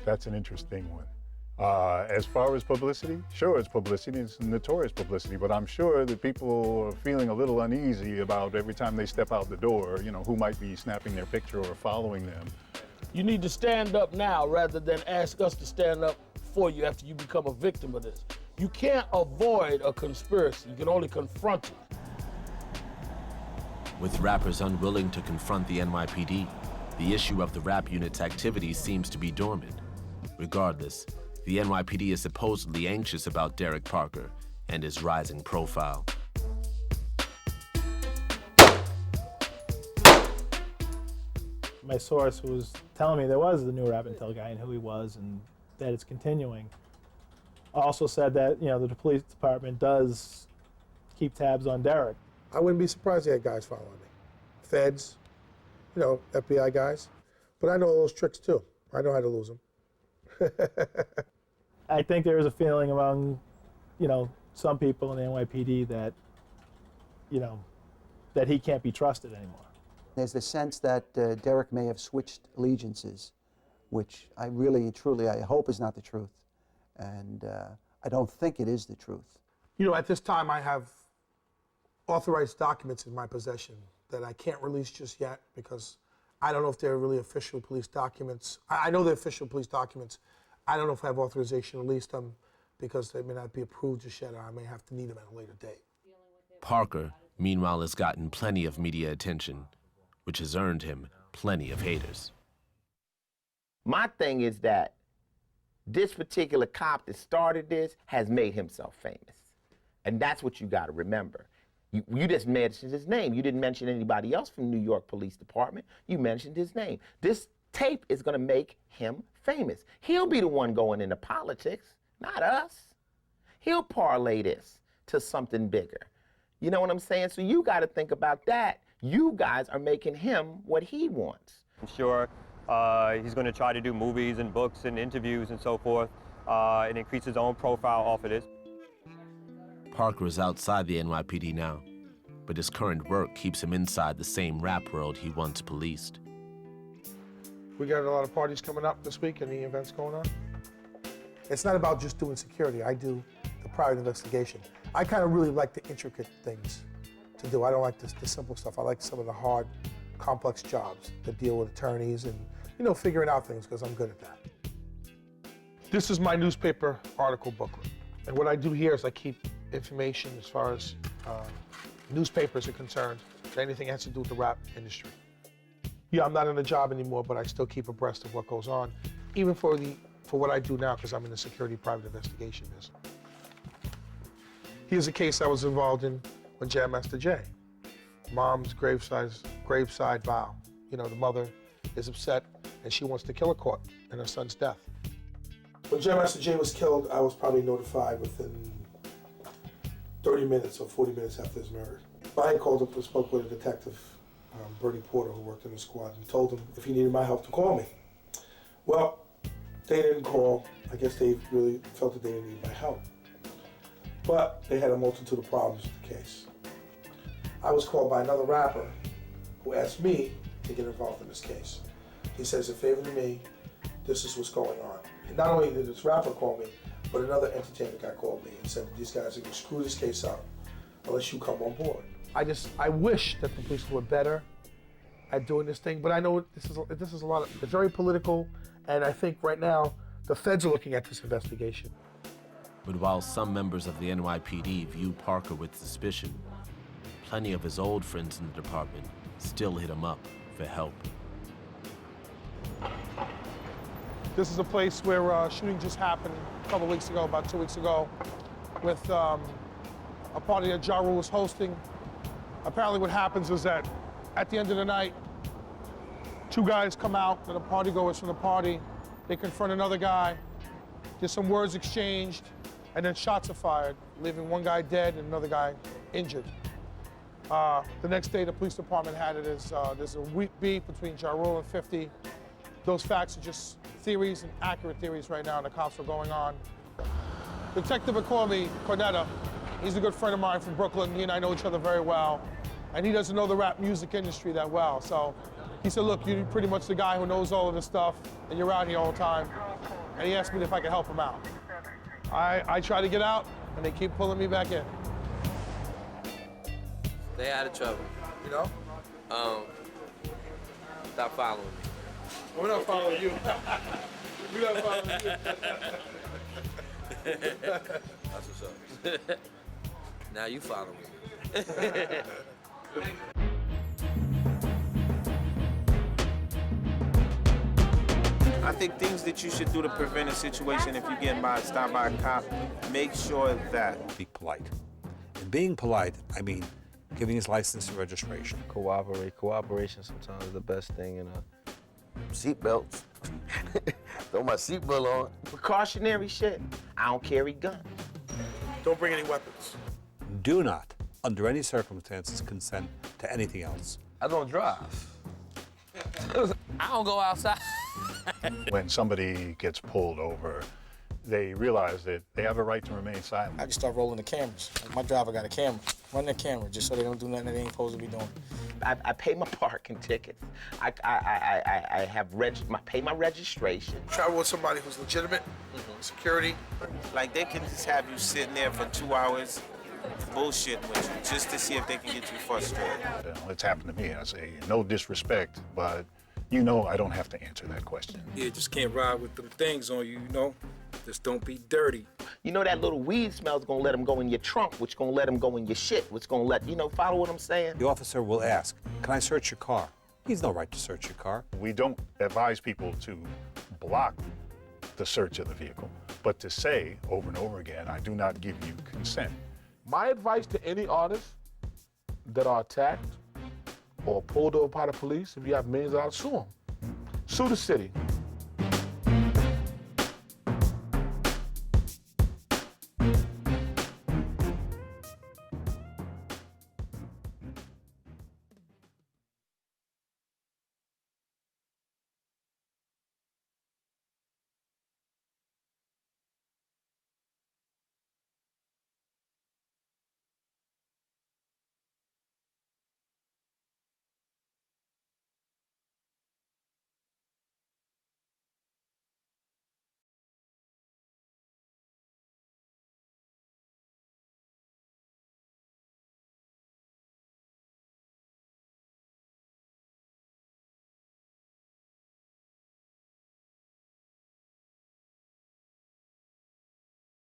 That's an interesting one. As far as publicity, sure, it's publicity. It's notorious publicity, but I'm sure that people are feeling a little uneasy about every time they step out the door, you know, who might be snapping their picture or following them. You need to stand up now rather than ask us to stand up for you after you become a victim of this. You can't avoid a conspiracy. You can only confront it. With rappers unwilling to confront the NYPD, the issue of the rap unit's activities seems to be dormant. Regardless, the NYPD is supposedly anxious about Derek Parker and his rising profile. My source was telling me there was the new rap intel guy and who he was, and that it's continuing. Also said that, you know, the police department does keep tabs on Derek. I wouldn't be surprised they had guys following me. Feds, you know, FBI guys. But I know all those tricks too. I know how to lose them. I think there is a feeling among, you know, some people in the NYPD that, you know, that he can't be trusted anymore. There's the sense that Derek may have switched allegiances, which I really, truly, I hope is not the truth. And I don't think it is the truth. You know, at this time I have authorized documents in my possession that I can't release just yet because I don't know if they're really official police documents. I know they're official police documents. I don't know if I have authorization to release them because they may not be approved just yet, or I may have to need them at a later date. Parker, meanwhile, has gotten plenty of media attention, which has earned him plenty of haters. My thing is that this particular cop that started this has made himself famous. And that's what you got to remember. You just mentioned his name. You didn't mention anybody else from New York Police Department. You mentioned his name. This tape is going to make him famous. He'll be the one going into politics, not us. He'll parlay this to something bigger. You know what I'm saying? So you got to think about that. You guys are making him what he wants. I'm sure he's going to try to do movies and books and interviews and so forth and increase his own profile off of this. Parker is outside the NYPD now, but his current work keeps him inside the same rap world he once policed. We got a lot of parties coming up this week and the events going on. It's not about just doing security. I do the private investigation. I kind of really like the intricate things to do. I don't like the simple stuff. I like some of the hard, complex jobs that deal with attorneys and, you know, figuring out things because I'm good at that. This is my newspaper article booklet. And what I do here is I keep information as far as newspapers are concerned, anything that has to do with the rap industry. Yeah, I'm not in the job anymore, but I still keep abreast of what goes on, even for what I do now, because I'm in the security private investigation business. Here's a case I was involved in with Jam Master Jay. Mom's graveside vow. You know, the mother is upset and she wants to kill her court in her son's death. When Jam Master Jay was killed, I was probably notified within 30 minutes or 40 minutes after his murder. I had called up and spoke with a detective, Bertie Porter, who worked in the squad, and told him if he needed my help to call me. Well, they didn't call. I guess they really felt that they didn't need my help. But they had a multitude of problems with the case. I was called by another rapper who asked me to get involved in this case. He says, a favor to me, this is what's going on. And not only did this rapper call me, but another entertainment guy called me and said, these guys are gonna screw this case up unless you come on board. I wish that the police were better at doing this thing, but I know this is a lot of, it's very political, and I think right now the feds are looking at this investigation. But while some members of the NYPD view Parker with suspicion, plenty of his old friends in the department still hit him up for help. This is a place where a shooting just happened a couple weeks ago, about 2 weeks ago, with a party that Ja Rule was hosting. Apparently what happens is that at the end of the night, two guys come out, the party goers from the party, they confront another guy, there's some words exchanged, and then shots are fired, leaving one guy dead and another guy injured. The next day, the police department had it as there's a weak beef between Ja Rule and 50. Those facts are just theories and accurate theories right now, and the cops are going on. Detective McCormick, Cornetta, he's a good friend of mine from Brooklyn. He and I know each other very well, and he doesn't know the rap music industry that well. So he said, look, you're pretty much the guy who knows all of this stuff, and you're out here all the time. And he asked me if I could help him out. I try to get out, and they keep pulling me back in. Stay out of trouble. You know? Stop following me. We're not following you. We're not following you. That's what's up. Now you follow me. I think things that you should do to prevent a situation if you get stopped by a cop, make sure that. Be polite. And being polite, I mean giving his license and registration. Cooperate. Cooperation sometimes is the best thing in seatbelts. Throw my seatbelt on. Precautionary shit. I don't carry guns. Don't bring any weapons. Do not under any circumstances, consent to anything else. I don't drive. I don't go outside. When somebody gets pulled over, they realize that they have a right to remain silent. I just start rolling the cameras. Like my driver got a camera. Run the camera just so they don't do nothing that they ain't supposed to be doing. I pay my parking tickets. I have pay my registration. Travel with somebody who's legitimate, security. Like they can just have you sitting there for 2 hours bullshitting with you just to see if they can get you frustrated. It's happened to me. I say, no disrespect, but you know I don't have to answer that question. Yeah, just can't ride with them things on you, you know? Just don't be dirty. You know that little weed smell's gonna let them go in your trunk, which gonna let them go in your shit, which gonna let, you know, follow what I'm saying? The officer will ask, can I search your car? He's no right to search your car. We don't advise people to block the search of the vehicle, but to say over and over again, I do not give you consent. My advice to any artists that are attacked or pulled over by the police, if you have millions of dollars, sue them. Sue the city.